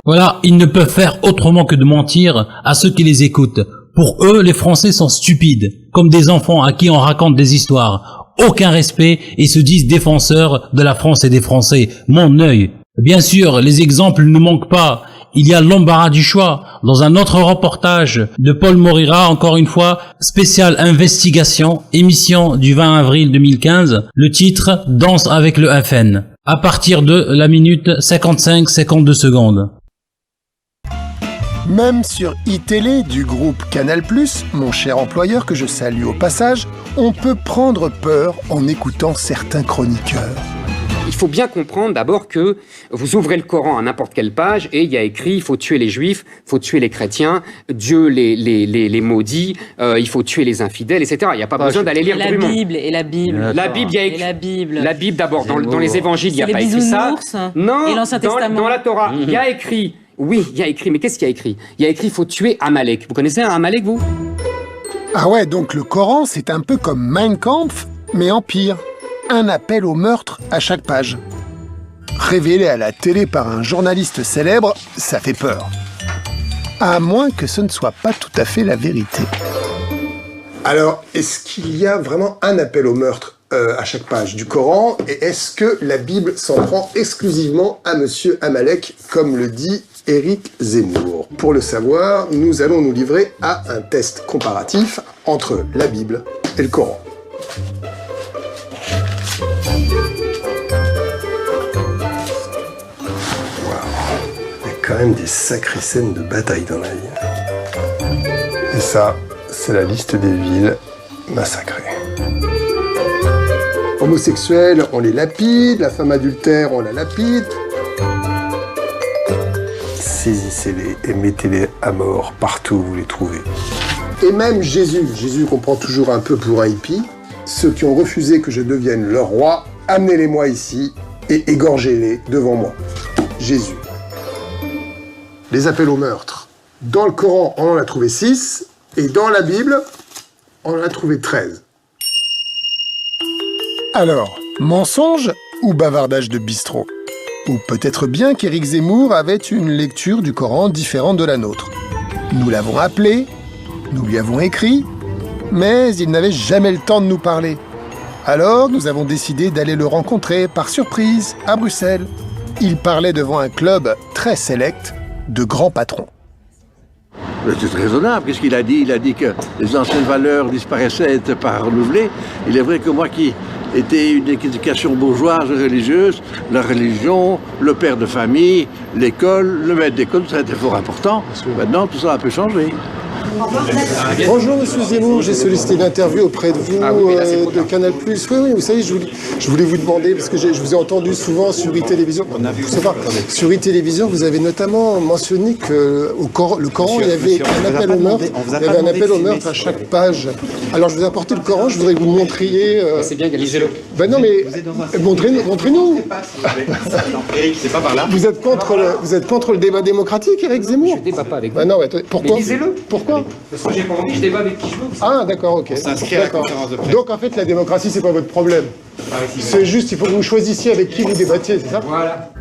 Voilà, ils ne peuvent faire autrement que de mentir à ceux qui les écoutent. Pour eux, les Français sont stupides, comme des enfants à qui on raconte des histoires. Aucun respect et se disent défenseurs de la France et des Français. Mon œil. Bien sûr, les exemples ne manquent pas. Il y a l'embarras du choix. Dans un autre reportage de Paul Morera, encore une fois, spéciale investigation, émission du 20 avril 2015, le titre « Danse avec le FN », à partir de la minute 55-52 secondes. Même sur iTélé du groupe Canal+, mon cher employeur que je salue au passage, on peut prendre peur en écoutant certains chroniqueurs. Il faut bien comprendre d'abord que vous ouvrez le Coran à n'importe quelle page et il y a écrit il faut tuer les juifs, il faut tuer les chrétiens, Dieu les maudit, il faut tuer les infidèles, etc. Il n'y a pas besoin d'aller lire tout le monde. La Bible, il y a écrit. La Bible d'abord, dans les évangiles, il n'y a pas écrit ça. Non, et l'Ancien Testament. Dans la Torah, il y a écrit. Oui, il y a écrit, mais qu'est-ce qu'il y a écrit ? Il y a écrit il faut tuer Amalek. Vous connaissez un Amalek, vous ? Ah ouais, donc le Coran, c'est un peu comme Mein Kampf, mais en pire. Un appel au meurtre à chaque page. Révélé à la télé par un journaliste célèbre, ça fait peur. À moins que ce ne soit pas tout à fait la vérité. Alors, est-ce qu'il y a vraiment un appel au meurtre à chaque page du Coran ? Et est-ce que la Bible s'en prend exclusivement à Monsieur Amalek, comme le dit Éric Zemmour ? Pour le savoir, nous allons nous livrer à un test comparatif entre la Bible et le Coran. Quand même des sacrées scènes de bataille dans la ville. Et ça, c'est la liste des villes massacrées. Homosexuels, on les lapide, la femme adultère, on la lapide. Saisissez-les et mettez-les à mort partout où vous les trouvez. Et même Jésus qu'on prend toujours un peu pour un hippie, ceux qui ont refusé que je devienne leur roi, amenez-les-moi ici et égorgez-les devant moi. Jésus. Les appels au meurtre. Dans le Coran, on en a trouvé 6, et dans la Bible, on en a trouvé 13. Alors, mensonge ou bavardage de bistrot ? Ou peut-être bien qu'Éric Zemmour avait une lecture du Coran différente de la nôtre. Nous l'avons appelé, nous lui avons écrit, mais il n'avait jamais le temps de nous parler. Alors, nous avons décidé d'aller le rencontrer par surprise à Bruxelles. Il parlait devant un club très sélect de grands patrons. C'est raisonnable. Qu'est-ce qu'il a dit? Il a dit que les anciennes valeurs disparaissaient et n'étaient pas renouvelées. Il est vrai que moi qui était une éducation bourgeoise et religieuse, la religion, le père de famille, l'école, le maître d'école, ça a été fort important. Maintenant, tout ça a un peu changé. Bonjour Monsieur Zemmour, j'ai sollicité une interview auprès de vous de Canal+. Oui, vous savez, je voulais vous demander, parce que je vous ai entendu souvent sur e-télévision. Sur e-télévision, vous avez notamment mentionné que le Coran, il y avait un appel au meurtre. Il y avait un appel au meurtre à chaque page. Alors je vous ai apporté le Coran, je voudrais que vous me montriez. C'est bien, lisez-le. Ben non, mais montrez-nous. Éric, c'est pas par là. Vous êtes contre le débat démocratique, Éric Zemmour? Je débat pas avec vous. Ben non, attendez, pourquoi? Mais lisez-le. Pourquoi? Parce que j'ai pas envie, je débat avec qui je veux. Ah, d'accord, ok. Donc en fait, la démocratie, c'est pas votre problème. C'est juste, il faut que vous choisissiez avec qui vous débattiez, c'est ça? Voilà.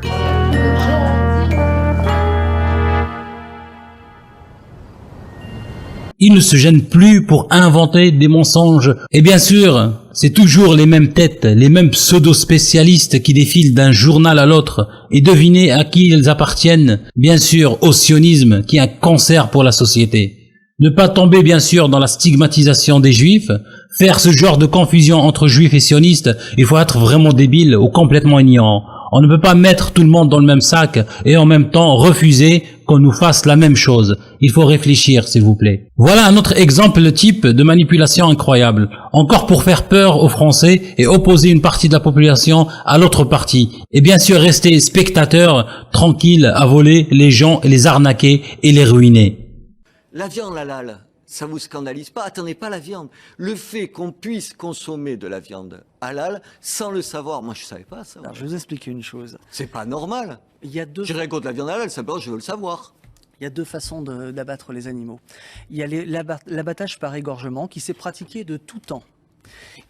Il ne se gêne plus pour inventer des mensonges. Et bien sûr, c'est toujours les mêmes têtes, les mêmes pseudo-spécialistes qui défilent d'un journal à l'autre. Et devinez à qui ils appartiennent. Bien sûr, au sionisme, qui est un cancer pour la société. Ne pas tomber bien sûr dans la stigmatisation des juifs, faire ce genre de confusion entre juifs et sionistes, il faut être vraiment débile ou complètement ignorant. On ne peut pas mettre tout le monde dans le même sac et en même temps refuser qu'on nous fasse la même chose. Il faut réfléchir, s'il vous plaît. Voilà un autre exemple type de manipulation incroyable. Encore pour faire peur aux Français et opposer une partie de la population à l'autre partie. Et bien sûr rester spectateur, tranquille, à voler les gens et les arnaquer et les ruiner. La viande halal, ça vous scandalise pas? Attendez, pas la viande. Le fait qu'on puisse consommer de la viande halal sans le savoir, moi je savais pas ça. Alors, je vais vous expliquer une chose. C'est pas normal. Il y a deux. Je dirais contre la viande halal, simplement je veux le savoir. Il y a deux façons d'abattre les animaux. Il y a l'abattage par égorgement qui s'est pratiqué de tout temps.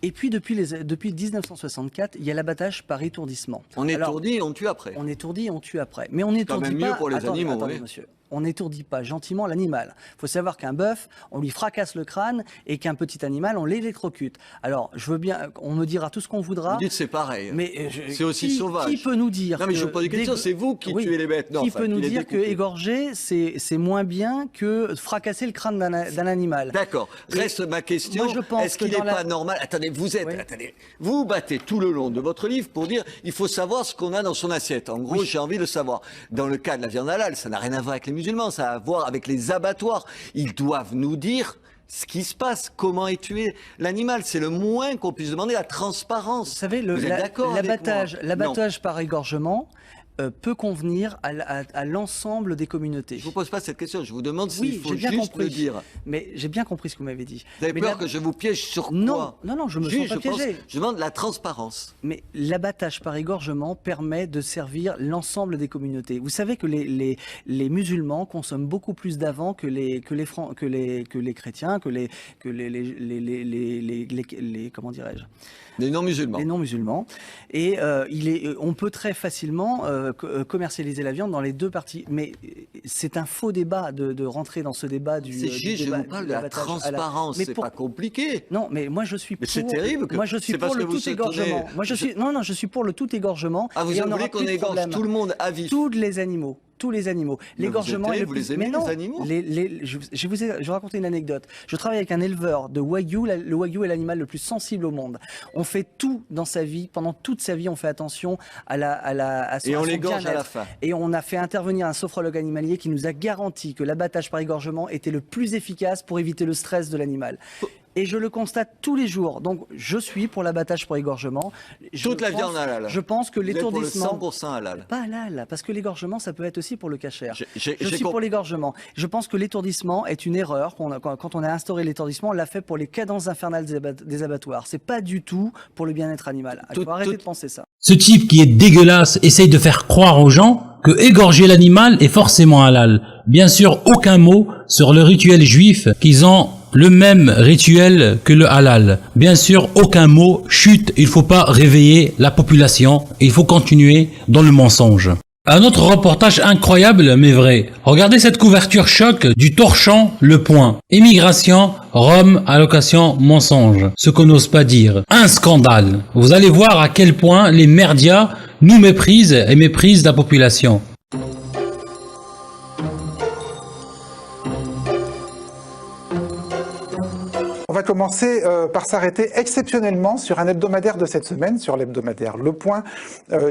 Et puis depuis 1964, il y a l'abattage par étourdissement. On étourdit et on tue après. On étourdit et on tue après. Mais on étourdit pas. Mieux pour les animaux, attendez, monsieur. On n'étourdit pas gentiment l'animal. Il faut savoir qu'un bœuf, on lui fracasse le crâne et qu'un petit animal, on l'électrocute. Alors, je veux bien, on me dira tout ce qu'on voudra. Vous dites c'est pareil. Mais c'est aussi sauvage. Qui peut nous dire? Non, mais je vous pose des questions. C'est vous qui tuez les bêtes. Non, qui peut nous dire que égorger, c'est moins bien que fracasser le crâne d'un animal? D'accord. Reste ma question. Est-ce qu'il n'est pas normal? Attendez, vous battez tout le long de votre livre pour dire il faut savoir ce qu'on a dans son assiette. En gros, j'ai envie de savoir. Dans le cas de la viande halal, ça n'a rien à voir avec les musulmans, ça a à voir avec les abattoirs. Ils doivent nous dire ce qui se passe, comment est tué l'animal. C'est le moins qu'on puisse demander, la transparence. Vous savez, l'abattage par égorgement peut convenir à l'ensemble des communautés. Je ne vous pose pas cette question, je vous demande s'il faut juste le dire. Mais j'ai bien compris ce que vous m'avez dit. Vous avez peur que je vous piège sur quoi? Non, je me sens pas piégé. Je demande la transparence. Mais l'abattage par égorgement permet de servir l'ensemble des communautés. Vous savez que les musulmans consomment beaucoup plus d'avant que les chrétiens, comment dirais-je? Les non-musulmans. Les non-musulmans. Et on peut très facilement commercialiser la viande dans les deux parties. Mais c'est un faux débat de rentrer dans ce débat du. C'est juste, je vous parle de la transparence. C'est pas compliqué. Non, mais moi je suis pour. C'est terrible. Moi je suis pour le tout égorgement. Moi je suis pour le tout égorgement. Ah, vous voulez qu'on égorge tout le monde à vif? Tous les animaux. Tous les animaux. L'égorgement est le plus... Vous les aimez, les animaux? Je vais raconter une anecdote. Je travaille avec un éleveur de wagyu. Le wagyu est l'animal le plus sensible au monde. On fait tout dans sa vie, pendant toute sa vie, on fait attention à son Et on l'égorge à la fin. Et on a fait intervenir un sophrologue animalier qui nous a garanti que l'abattage par égorgement était le plus efficace pour éviter le stress de l'animal. Et je le constate tous les jours. Donc, je suis pour l'abattage pour égorgement. Toute la viande halal. Je pense que l'étourdissement... Pour le 100% halal. Pas halal, parce que l'égorgement, ça peut être aussi pour le kasher. Je suis pour l'égorgement. Je pense que l'étourdissement est une erreur. Quand on a instauré l'étourdissement, on l'a fait pour les cadences infernales des abattoirs. C'est pas du tout pour le bien-être animal. Il faut arrêter de penser ça. Ce type qui est dégueulasse essaye de faire croire aux gens que égorger l'animal est forcément halal. Bien sûr, aucun mot sur le rituel juif qu'ils ont le même rituel que le halal. Bien sûr, aucun mot, chut, il faut pas réveiller la population, il faut continuer dans le mensonge. Un autre reportage incroyable mais vrai. Regardez cette couverture choc du torchon Le Point. Immigration, Rome, allocation, mensonge. Ce qu'on n'ose pas dire. Un scandale. Vous allez voir à quel point les merdias nous méprisent et méprisent la population. On va commencer par s'arrêter exceptionnellement sur un hebdomadaire de cette semaine, sur l'hebdomadaire Le Point,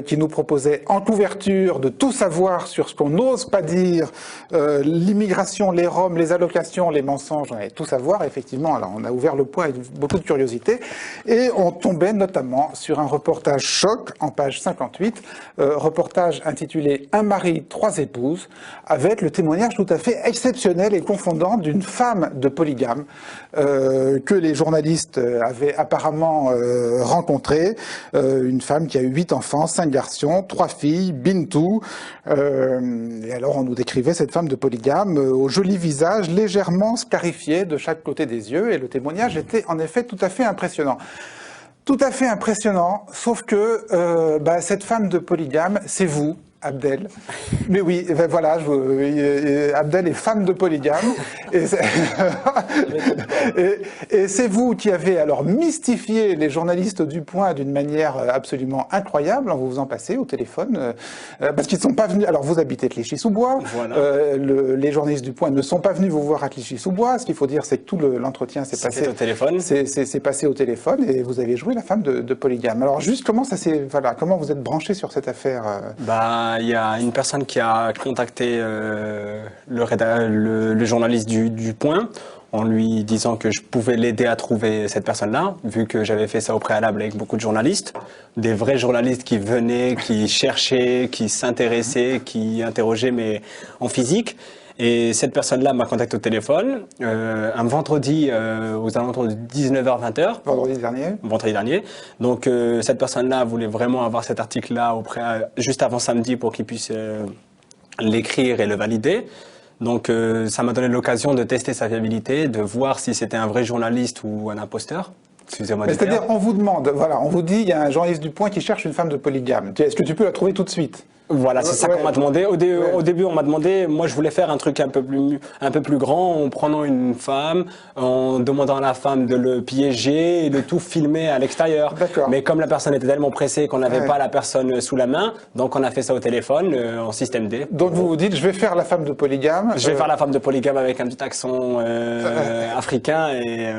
qui nous proposait en couverture de tout savoir sur ce qu'on n'ose pas dire, l'immigration, les Roms, les allocations, les mensonges, on allait tout savoir. Effectivement, alors on a ouvert Le Point avec beaucoup de curiosité et on tombait notamment sur un reportage choc en page 58, reportage intitulé « Un mari, trois épouses », avec le témoignage tout à fait exceptionnel et confondant d'une femme de polygame que les journalistes avaient apparemment rencontrée, une femme qui a eu 8 enfants, 5 garçons, 3 filles, Bintou, et alors on nous décrivait cette femme de polygame au joli visage légèrement scarifié de chaque côté des yeux, et le témoignage était en effet tout à fait impressionnant. Tout à fait impressionnant, sauf que cette femme de polygame, c'est vous, Abdel. Mais oui, ben voilà, Abdel est fan de polygame. Et c'est vous qui avez alors mystifié les journalistes du Point d'une manière absolument incroyable en vous en passez au téléphone. Parce qu'ils ne sont pas venus... Alors vous habitez Clichy-sous-Bois. Voilà. Les journalistes du Point ne sont pas venus vous voir à Clichy-sous-Bois. Ce qu'il faut dire, c'est que tout l'entretien s'est passé au téléphone. C'est passé au téléphone et vous avez joué la femme de polygame. Alors juste comment ça s'est... Voilà, comment vous êtes branché sur cette affaire il y a une personne qui a contacté le journaliste du Point en lui disant que je pouvais l'aider à trouver cette personne-là, vu que j'avais fait ça au préalable avec beaucoup de journalistes, des vrais journalistes qui venaient, qui cherchaient, qui s'intéressaient, qui interrogeaient, mais en physique. Et cette personne-là m'a contacté au téléphone un vendredi aux alentours de 19h-20h. Vendredi dernier. Donc cette personne-là voulait vraiment avoir cet article-là juste avant samedi pour qu'il puisse l'écrire et le valider. Donc ça m'a donné l'occasion de tester sa fiabilité, de voir si c'était un vrai journaliste ou un imposteur. C'est-à-dire, on vous demande, voilà, on vous dit, il y a un journaliste du Point qui cherche une femme de polygame. Est-ce que tu peux la trouver tout de suite ? Voilà, c'est ça qu'on m'a demandé. Au début, on m'a demandé, moi je voulais faire un truc un peu plus grand, en prenant une femme, en demandant à la femme de le piéger et de tout filmer à l'extérieur. Mais comme la personne était tellement pressée qu'on n'avait pas la personne sous la main, donc on a fait ça au téléphone, en système D. Donc vous vous dites, je vais faire la femme de polygame. Je vais faire la femme de polygame avec un petit accent africain et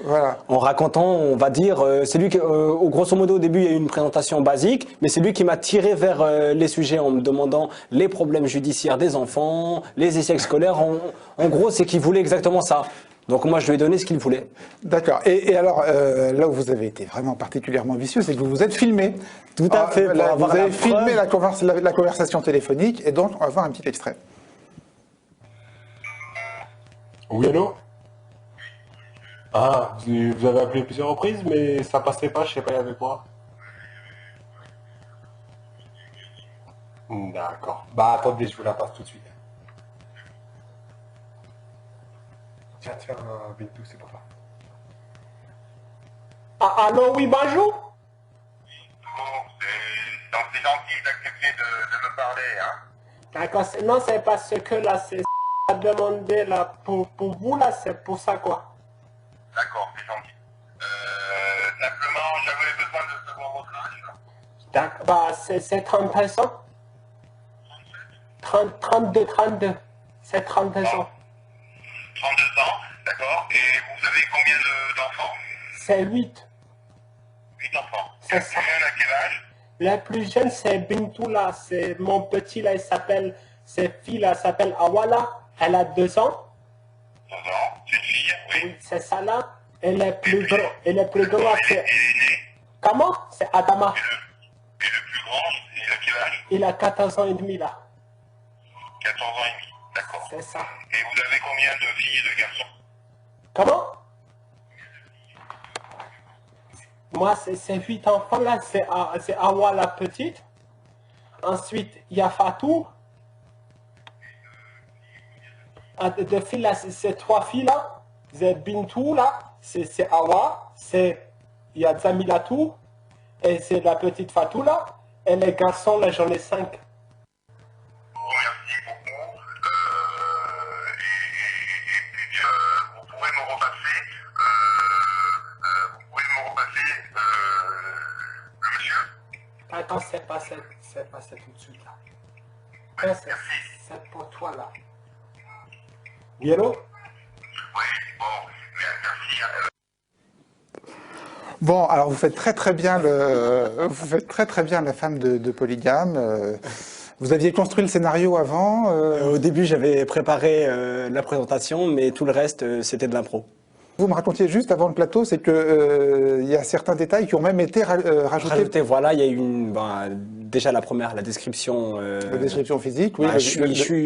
voilà. En racontant, on va dire, c'est lui qui, grosso modo au début il y a eu une présentation basique, mais c'est lui qui m'a tiré vers les sujets en me demandant les problèmes judiciaires des enfants, les échecs scolaires. En gros, c'est qu'il voulait exactement ça. Donc moi, je lui ai donné ce qu'il voulait. D'accord. Et alors, là où vous avez été vraiment particulièrement vicieux, c'est que vous vous êtes filmé. Tout à fait. Vous avez filmé la conversation téléphonique, et donc on va voir un petit extrait. Oui, allô? Ah, vous avez appelé plusieurs reprises, mais ça passait pas, je sais pas, il y avait quoi? D'accord. Bah attendez, je vous la passe tout de suite. Tiens, Bintou, c'est papa. Ah, allô, oui, bonjour? C'est gentil d'accepter de me parler, hein. D'accord, non, c'est parce que là, c'est à demander là, pour vous, là, c'est pour ça, quoi. D'accord, c'est gentil. Simplement, j'avais besoin de savoir votre âge. D'accord, bah, c'est 33 ans. 32. C'est 32 ans. 32 ans, d'accord. Et vous avez combien d'enfants? C'est 8. 8 enfants. C'est ça. À quel âge? La plus jeune, c'est Bintou, là. C'est mon petit, là, cette fille, là, s'appelle Awala. Elle a 2 ans. 2 ans, c'est une fille, oui. Oui, c'est ça, là. Et le plus grand, c'est... Comment? C'est Adama. Et le plus grand, il a quel âge? Il a 14 ans et demi, là. 14 ans et demi, d'accord. C'est ça. Et vous avez combien de filles et de garçons? Comment? Moi, c'est 8 enfants, là. C'est Awa, la petite. Ensuite, il y a Fatou. De filles, là, c'est 3 filles, là. c'est Bintou là, c'est Awa, il y a Zamilatou, et c'est la petite Fatou là, et les garçons là j'en ai 5. Attends, c'est passé tout de suite là. C'est pour toi là. Guélo? Bon, alors vous faites très bien la femme de Polygame. Vous aviez construit le scénario avant Au début, j'avais préparé la présentation, mais tout le reste, c'était de l'impro. Vous me racontiez juste avant le plateau, c'est que il y a certains détails qui ont même été rajoutés. Voilà, il y a eu déjà la première, la description. La description physique, oui.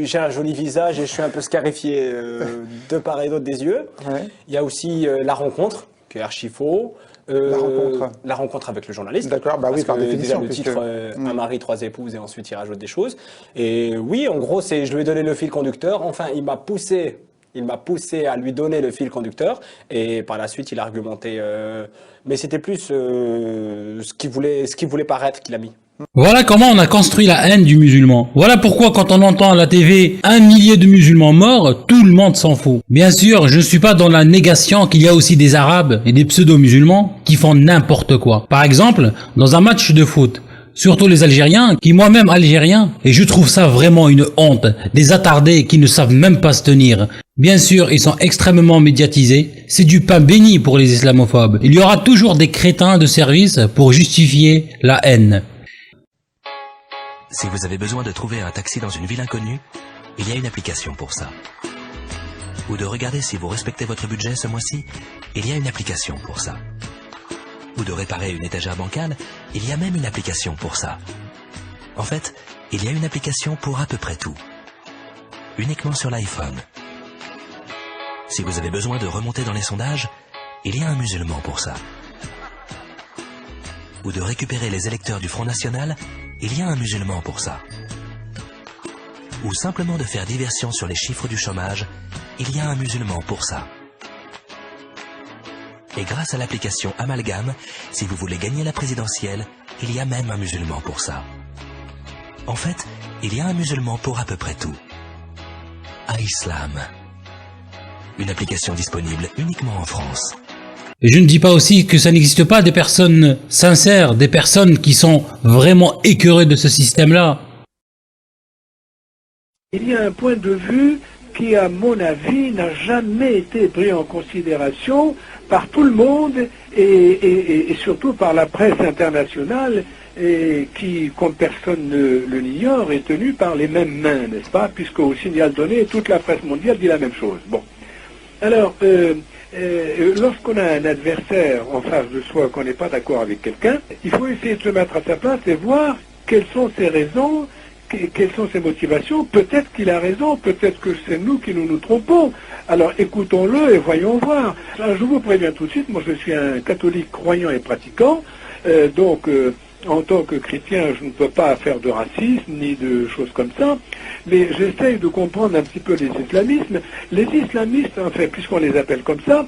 J'ai un joli visage et je suis un peu scarifié de part et d'autre des yeux. Ouais. Il y a aussi la rencontre, qui est archi faux. La rencontre avec le journaliste. D'accord, bah oui, par définition. Déjà, le titre, un mari, 3 épouses, et ensuite il rajoute des choses. Et oui, en gros, je lui ai donné le fil conducteur. Enfin, il m'a poussé à lui donner le fil conducteur, et par la suite, il a argumenté. Mais c'était plus ce qu'il voulait paraître qu'il a mis. Voilà comment on a construit la haine du musulman. Voilà pourquoi quand on entend à la TV 1 millier de musulmans morts, tout le monde s'en fout. Bien sûr, je ne suis pas dans la négation qu'il y a aussi des arabes et des pseudo-musulmans qui font n'importe quoi. Par exemple, dans un match de foot, surtout les Algériens, qui moi-même algérien, et je trouve ça vraiment une honte, des attardés qui ne savent même pas se tenir. Bien sûr, ils sont extrêmement médiatisés, c'est du pain béni pour les islamophobes. Il y aura toujours des crétins de service pour justifier la haine. Si vous avez besoin de trouver un taxi dans une ville inconnue, il y a une application pour ça. Ou de regarder si vous respectez votre budget ce mois-ci, il y a une application pour ça. Ou de réparer une étagère bancale, il y a même une application pour ça. En fait, il y a une application pour à peu près tout. Uniquement sur l'iPhone. Si vous avez besoin de remonter dans les sondages, il y a un musulman pour ça. Ou de récupérer les électeurs du Front National, il y a un musulman pour ça. Ou simplement de faire diversion sur les chiffres du chômage, il y a un musulman pour ça. Et grâce à l'application Amalgame, si vous voulez gagner la présidentielle, il y a même un musulman pour ça. En fait, il y a un musulman pour à peu près tout. Islam. Une application disponible uniquement en France. Et je ne dis pas aussi que ça n'existe pas des personnes sincères, des personnes qui sont vraiment écœurées de ce système-là. Il y a un point de vue qui, à mon avis, n'a jamais été pris en considération par tout le monde et surtout par la presse internationale et qui, comme personne ne l'ignore, est tenue par les mêmes mains, n'est-ce pas? Puisqu'au signal donné, toute la presse mondiale dit la même chose. Bon. Alors, lorsqu'on a un adversaire en face de soi, qu'on n'est pas d'accord avec quelqu'un, il faut essayer de se mettre à sa place et voir quelles sont ses raisons, quelles sont ses motivations. Peut-être qu'il a raison, peut-être que c'est nous qui nous trompons. Alors écoutons-le et voyons voir. Alors, je vous préviens tout de suite, moi je suis un catholique croyant et pratiquant, donc en tant que chrétien, je ne peux pas faire de racisme ni de choses comme ça, mais j'essaye de comprendre un petit peu les islamismes. Les islamistes, enfin, puisqu'on les appelle comme ça,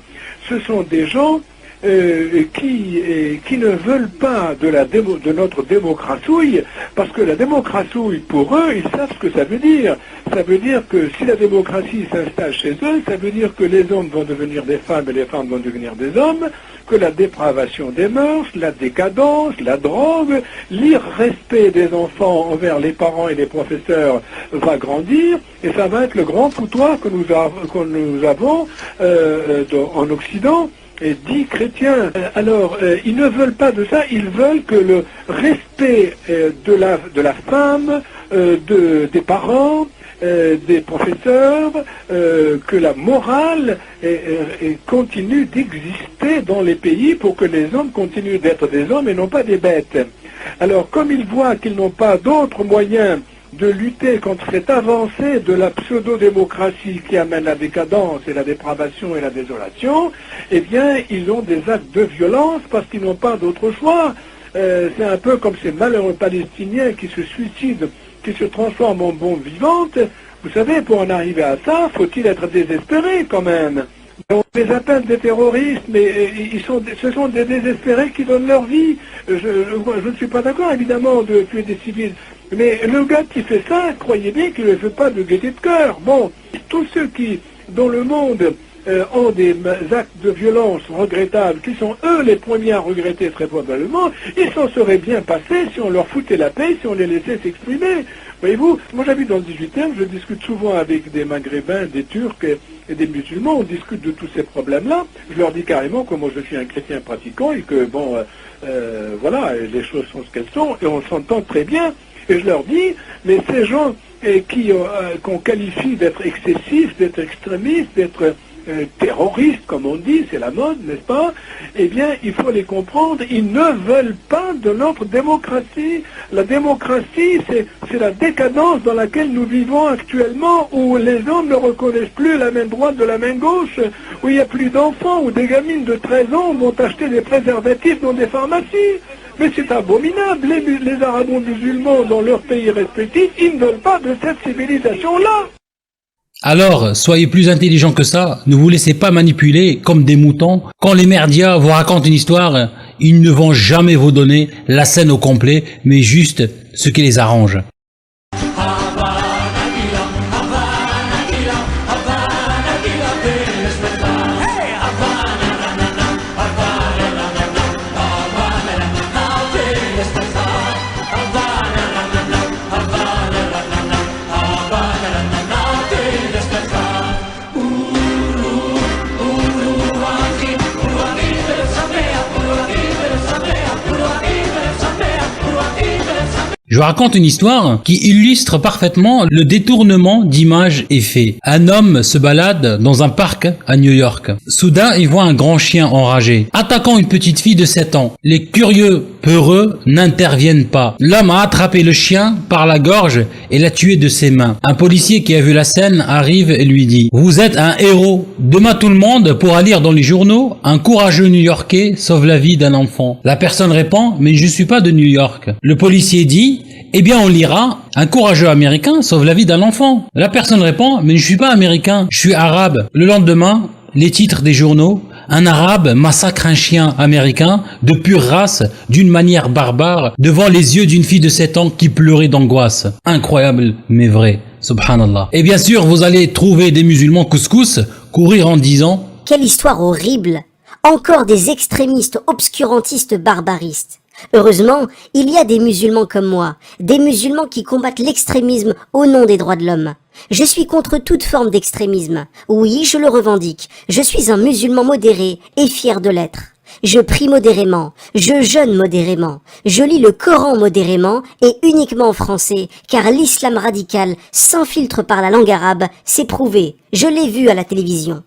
ce sont des gens qui ne veulent pas de notre démocratie, parce que la démocratie, pour eux, ils savent ce que ça veut dire. Ça veut dire que si la démocratie s'installe chez eux, ça veut dire que les hommes vont devenir des femmes et les femmes vont devenir des hommes, que la dépravation des mœurs, la décadence, la drogue, l'irrespect des enfants envers les parents et les professeurs va grandir, et ça va être le grand foutoir que nous avons en Occident, et dit chrétiens. Alors, ils ne veulent pas de ça, ils veulent que le respect de la femme, des parents, des professeurs, que la morale continue d'exister dans les pays pour que les hommes continuent d'être des hommes et non pas des bêtes. Alors, comme ils voient qu'ils n'ont pas d'autres moyens de lutter contre cette avancée de la pseudo-démocratie qui amène la décadence et la dépravation et la désolation, eh bien, ils ont des actes de violence parce qu'ils n'ont pas d'autre choix. C'est un peu comme ces malheureux Palestiniens qui se suicident, qui se transforment en bombes vivantes. Vous savez, pour en arriver à ça, faut-il être désespéré quand même. On les appelle des terroristes, mais ce sont des désespérés qui donnent leur vie. Je ne suis pas d'accord, évidemment, de tuer des civils. Mais le gars qui fait ça, croyez bien qu'il ne le fait pas de gaieté de cœur. Bon, tous ceux qui, dans le monde, ont des actes de violence regrettables, qui sont eux les premiers à regretter très probablement, ils s'en seraient bien passés si on leur foutait la paix, si on les laissait s'exprimer. Voyez-vous, moi j'habite dans le 18e, je discute souvent avec des Maghrébins, des Turcs et des musulmans, on discute de tous ces problèmes-là. Je leur dis carrément que moi je suis un chrétien pratiquant et que bon, voilà, les choses sont ce qu'elles sont et on s'entend très bien. Et je leur dis, mais ces gens qu'on qualifie d'être excessifs, d'être extrémistes, d'être terroristes, comme on dit, c'est la mode, n'est-ce pas? Eh bien, il faut les comprendre, ils ne veulent pas de notre démocratie. La démocratie, c'est la décadence dans laquelle nous vivons actuellement, où les hommes ne reconnaissent plus la main droite de la main gauche, où il n'y a plus d'enfants, où des gamines de 13 ans vont acheter des préservatifs dans des pharmacies. Mais c'est abominable, les arabo-musulmans dans leurs pays respectifs, ils ne veulent pas de cette civilisation-là. Alors, soyez plus intelligents que ça, ne vous laissez pas manipuler comme des moutons. Quand les merdias vous racontent une histoire, ils ne vont jamais vous donner la scène au complet, mais juste ce qui les arrange. Je raconte une histoire qui illustre parfaitement le détournement d'image et faits. Un homme se balade dans un parc à New York. Soudain, il voit un grand chien enragé, attaquant une petite fille de 7 ans. Les curieux, peureux, n'interviennent pas. L'homme a attrapé le chien par la gorge et l'a tué de ses mains. Un policier qui a vu la scène arrive et lui dit « Vous êtes un héros. Demain tout le monde pourra lire dans les journaux un courageux New-Yorkais sauve la vie d'un enfant. » La personne répond « Mais je suis pas de New York. » Le policier dit « Eh bien on lira un courageux américain sauve la vie d'un enfant. » La personne répond « Mais je suis pas américain, je suis arabe. » Le lendemain, les titres des journaux: un arabe massacre un chien américain de pure race d'une manière barbare devant les yeux d'une fille de 7 ans qui pleurait d'angoisse. Incroyable mais vrai, subhanallah. Et bien sûr, vous allez trouver des musulmans couscous courir en disant « Quelle histoire horrible! Encore des extrémistes obscurantistes barbaristes. Heureusement, il y a des musulmans comme moi, des musulmans qui combattent l'extrémisme au nom des droits de l'homme. Je suis contre toute forme d'extrémisme. Oui, je le revendique. Je suis un musulman modéré et fier de l'être. Je prie modérément, je jeûne modérément, je lis le Coran modérément et uniquement en français, car l'islam radical s'infiltre par la langue arabe, c'est prouvé. Je l'ai vu à la télévision.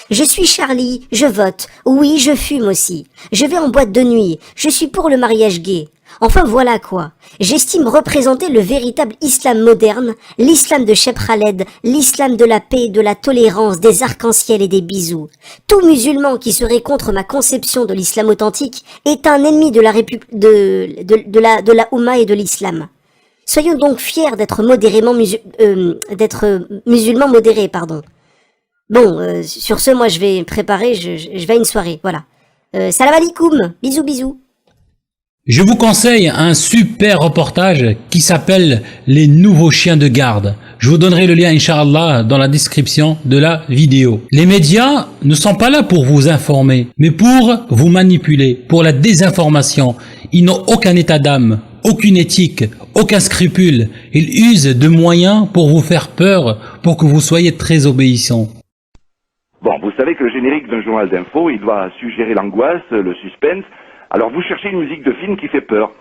Je suis Charlie, je vote, oui je fume aussi, je vais en boîte de nuit, je suis pour le mariage gay. Enfin voilà quoi, j'estime représenter le véritable islam moderne, l'islam de Cheb Khaled, l'islam de la paix, de la tolérance, des arcs-en-ciel et des bisous. Tout musulman qui serait contre ma conception de l'islam authentique est un ennemi de la Oumma et de l'islam. Soyons donc fiers d'être musulmans modérés, pardon. Bon, sur ce, moi je vais préparer, je vais à une soirée, voilà. Salam alikoum, bisous bisous. Je vous conseille un super reportage qui s'appelle « Les nouveaux chiens de garde ». Je vous donnerai le lien, Inch'Allah, dans la description de la vidéo. Les médias ne sont pas là pour vous informer, mais pour vous manipuler, pour la désinformation. Ils n'ont aucun état d'âme, aucune éthique, aucun scrupule. Ils usent de moyens pour vous faire peur, pour que vous soyez très obéissants. Bon, vous savez que le générique d'un journal d'info, il doit suggérer l'angoisse, le suspense. Alors vous cherchez une musique de film qui fait peur.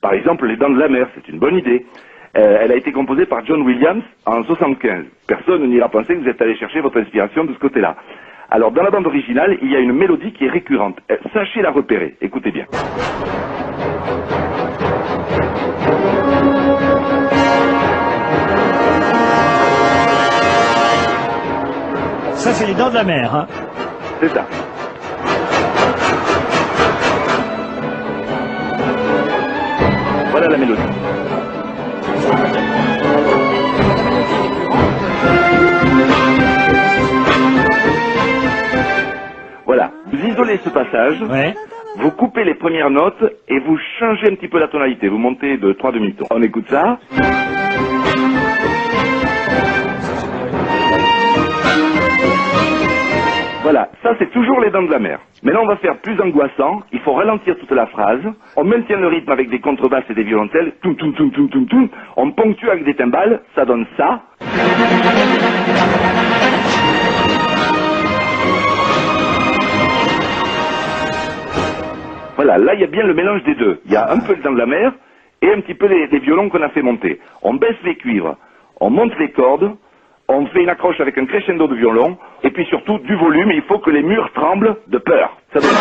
Par exemple, Les Dents de la Mer, c'est une bonne idée. Elle a été composée par John Williams en 75. Personne n'ira penser que vous êtes allé chercher votre inspiration de ce côté-là. Alors dans la bande originale, il y a une mélodie qui est récurrente. Sachez la repérer. Écoutez bien. Ça, c'est Les Dents de la Mer, hein. C'est ça. Voilà la mélodie. isolez ce passage, vous coupez les premières notes et vous changez un petit peu la tonalité. Vous montez de 3 demi-tons. On écoute ça. Voilà, ça c'est toujours les dents de la mer. Mais là on va faire plus angoissant, il faut ralentir toute la phrase, on maintient le rythme avec des contrebasses et des violoncelles, toum toum toum toum toum toum, on ponctue avec des timbales, ça donne ça. Voilà, là il y a bien le mélange des deux. Il y a un peu le dents de la mer et un petit peu les violons qu'on a fait monter. On baisse les cuivres, on monte les cordes, on fait une accroche avec un crescendo de violon, et puis surtout du volume, il faut que les murs tremblent de peur. Ça donne...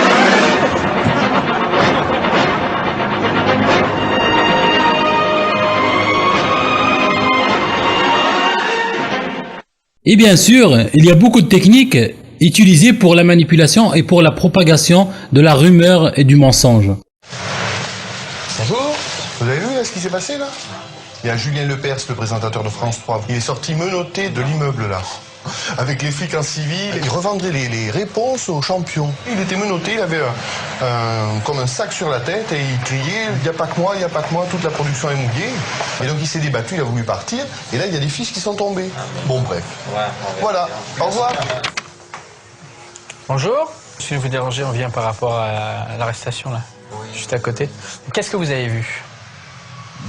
Et bien sûr, il y a beaucoup de techniques utilisées pour la manipulation et pour la propagation de la rumeur et du mensonge. Bonjour, vous avez vu là, ce qui s'est passé là? Il y a Julien Lepers, le présentateur de France 3. Il est sorti menotté de l'immeuble là. Avec les flics en civil, il revendrait les réponses aux champions. Il était menotté, il avait comme un sac sur la tête et il criait « Il n'y a pas que moi, il n'y a pas que moi, toute la production est mouillée ». Et donc il s'est débattu, il a voulu partir. Et là, il y a des fiches qui sont tombées. Bon, bref. Voilà, au revoir. Bonjour. Si vous dérangez, on vient par rapport à l'arrestation là, juste à côté. Qu'est-ce que vous avez vu?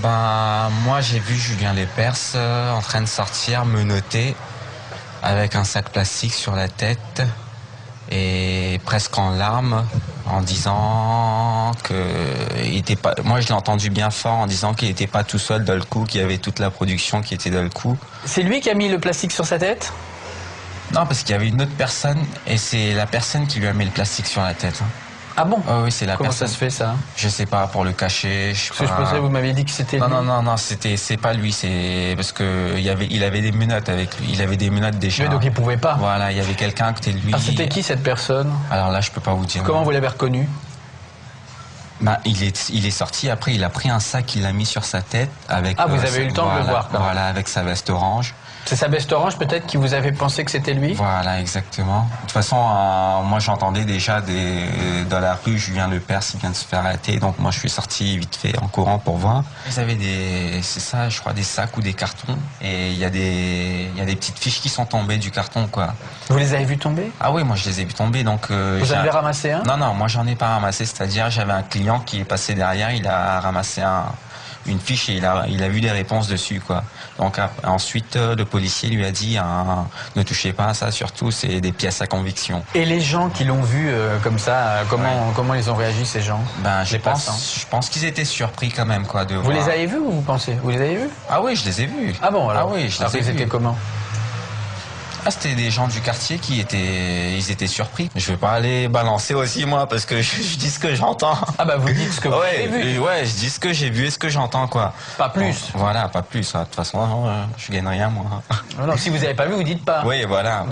Ben, moi j'ai vu Julien Lepers en train de sortir menotté avec un sac plastique sur la tête et presque en larmes en disant que il était pas. Moi je l'ai entendu bien fort en disant qu'il n'était pas tout seul dans le coup, qu'il y avait toute la production qui était dans le coup. C'est lui qui a mis le plastique sur sa tête? Non, parce qu'il y avait une autre personne et c'est la personne qui lui a mis le plastique sur la tête. Ah bon? Oh, oui, c'est la Comment personne. ça se fait ça? Je sais pas, pour le cacher. Parce que je pensais, vous m'aviez dit que c'était lui. Non, c'est pas lui, c'est parce que il avait des menottes avec lui, il avait des menottes déjà. Oui, donc il pouvait pas. Voilà, il y avait quelqu'un à côté de lui. Ah, c'était qui cette personne? Alors là, je peux pas vous dire. Comment vous l'avez reconnu? Bah, il est sorti, après il a pris un sac, il l'a mis sur sa tête avec. Ah, vous avez eu le temps de le voir, quoi. Voilà, avec sa veste orange. C'est sa veste orange peut-être qui vous avait pensé que c'était lui? Voilà, exactement. De toute façon, moi j'entendais déjà dans la rue Julien Lepers, il vient de se faire arrêter, donc moi je suis sorti vite fait en courant pour voir. Ils avaient c'est ça, je crois, des sacs ou des cartons, et il y a des petites fiches qui sont tombées du carton, quoi. Vous les avez vues tomber? Ah oui, moi je les ai vues tomber, donc. Vous en avez ramassé un? Non, moi j'en ai pas ramassé, c'est-à-dire j'avais un client qui est passé derrière, il a ramassé une fiche et il a vu les réponses dessus, quoi. Donc ensuite le policier lui a dit ne touchez pas à ça, surtout c'est des pièces à conviction. Et les gens qui l'ont vu comme ça, comment ils ont réagi, ces gens? Ben je pense qu'ils étaient surpris quand même, quoi, de Vous voir. les avez vus ou vous pensez? Vous les avez vus? Ah oui, je les ai vus. Ah bon, alors? Ah oui, je les ai vus. C'était comment? Ah, c'était des gens du quartier ils étaient surpris. Je vais pas aller balancer aussi, moi, parce que je dis ce que j'entends. Ah bah vous dites ce que vous avez vu. Ouais, je dis ce que j'ai vu et ce que j'entends, quoi. Pas plus. Bon, voilà, pas plus. De toute façon, je gagne rien, moi. Non, si vous n'avez pas vu, vous dites pas. Oui, voilà.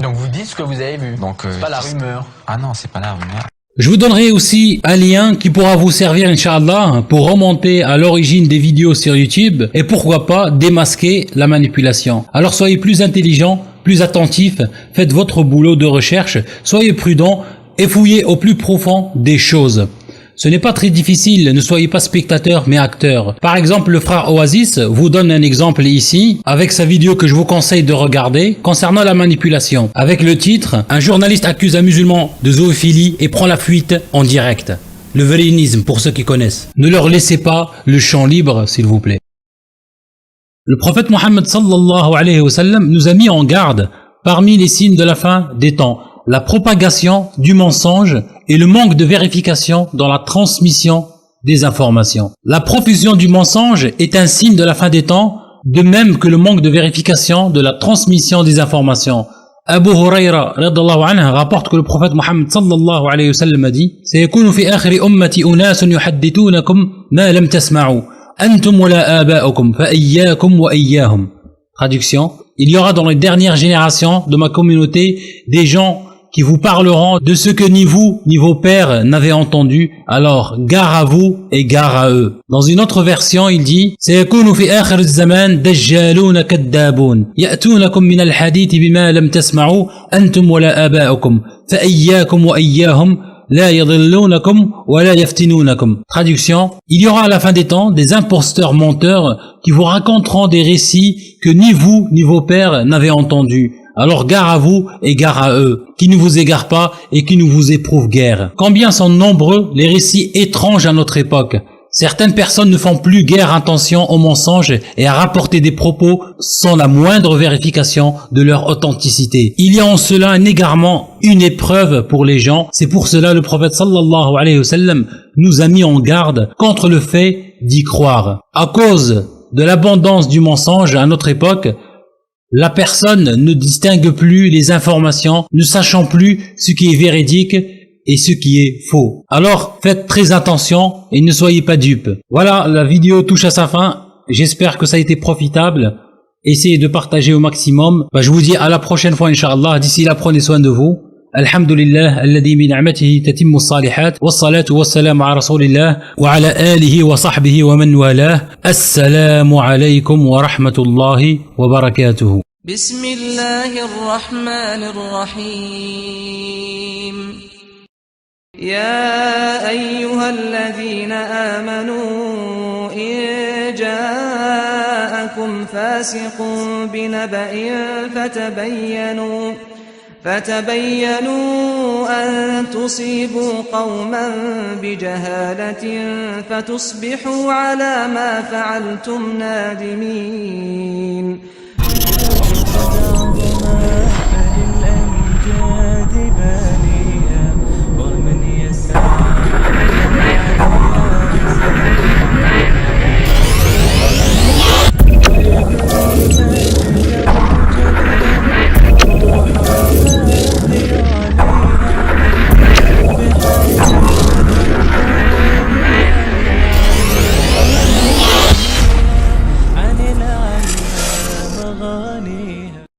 Donc vous dites ce que vous avez vu. Donc c'est pas la rumeur. Ah non, c'est pas la rumeur. Je vous donnerai aussi un lien qui pourra vous servir, Inch'Allah, pour remonter à l'origine des vidéos sur YouTube et pourquoi pas démasquer la manipulation. Alors soyez plus intelligents, plus attentifs, faites votre boulot de recherche, soyez prudents et fouillez au plus profond des choses. Ce n'est pas très difficile, ne soyez pas spectateurs mais acteurs. Par exemple, le frère Oasis vous donne un exemple ici, avec sa vidéo que je vous conseille de regarder, concernant la manipulation. Avec le titre, un journaliste accuse un musulman de zoophilie et prend la fuite en direct. Le vélénisme pour ceux qui connaissent. Ne leur laissez pas le champ libre, s'il vous plaît. Le prophète Mohammed sallallahu alayhi wa sallam nous a mis en garde parmi les signes de la fin des temps. La propagation du mensonge et le manque de vérification dans la transmission des informations. La profusion du mensonge est un signe de la fin des temps, de même que le manque de vérification de la transmission des informations. Abu Huraira radhiyallahu anhu rapporte que le prophète Mohammed sallallahu alayhi wa sallam a dit: "Sayakunu fi akhiri ummati unasun yuhaddithunakum ma lam tasma'u antum wa la aba'ukum fa iyyakum wa iyyahum." Traduction: il y aura dans les dernières générations de ma communauté des gens qui vous parleront de ce que ni vous ni vos pères n'avaient entendu. Alors gare à vous et gare à eux. Dans une autre version, il dit سيكون في آخر الزمان دجالون كذابون يأتونكم من الحديث بما لم تسمعوا أنتم ولا آباؤكم فإياكم وإياهم لا يضلونكم ولا يفتنونكم. Traduction, il y aura à la fin des temps des imposteurs menteurs qui vous raconteront des récits que ni vous ni vos pères n'avaient entendus. Alors gare à vous et gare à eux, qui ne vous égarent pas et qui ne vous éprouvent guère. Combien sont nombreux les récits étranges à notre époque. Certaines personnes ne font plus guère attention aux mensonges et à rapporter des propos sans la moindre vérification de leur authenticité. Il y a en cela un égarement, une épreuve pour les gens. C'est pour cela le prophète sallallahu alayhi wa sallam nous a mis en garde contre le fait d'y croire. À cause de l'abondance du mensonge à notre époque, la personne ne distingue plus les informations, ne sachant plus ce qui est véridique et ce qui est faux. Alors, faites très attention et ne soyez pas dupes. Voilà, la vidéo touche à sa fin. J'espère que ça a été profitable. Essayez de partager au maximum. Je vous dis à la prochaine fois, Inch'Allah. D'ici là, prenez soin de vous. Alhamdulillah, alladhi min ni'matihi tatimmu as-salihat, was-salatu was-salamu ala rasulillah, wa ala alihi wa sahbihi wa man walah. Assalamu alaykum wa rahmatullahi wa barakatuhu. Bismillahirrahmanirrahim. يا أيها الذين آمنوا إن جاءكم فاسق بنبأ فتبينوا أن تصيبوا قوما بجهالة فتصبحوا على ما فعلتم نادمين.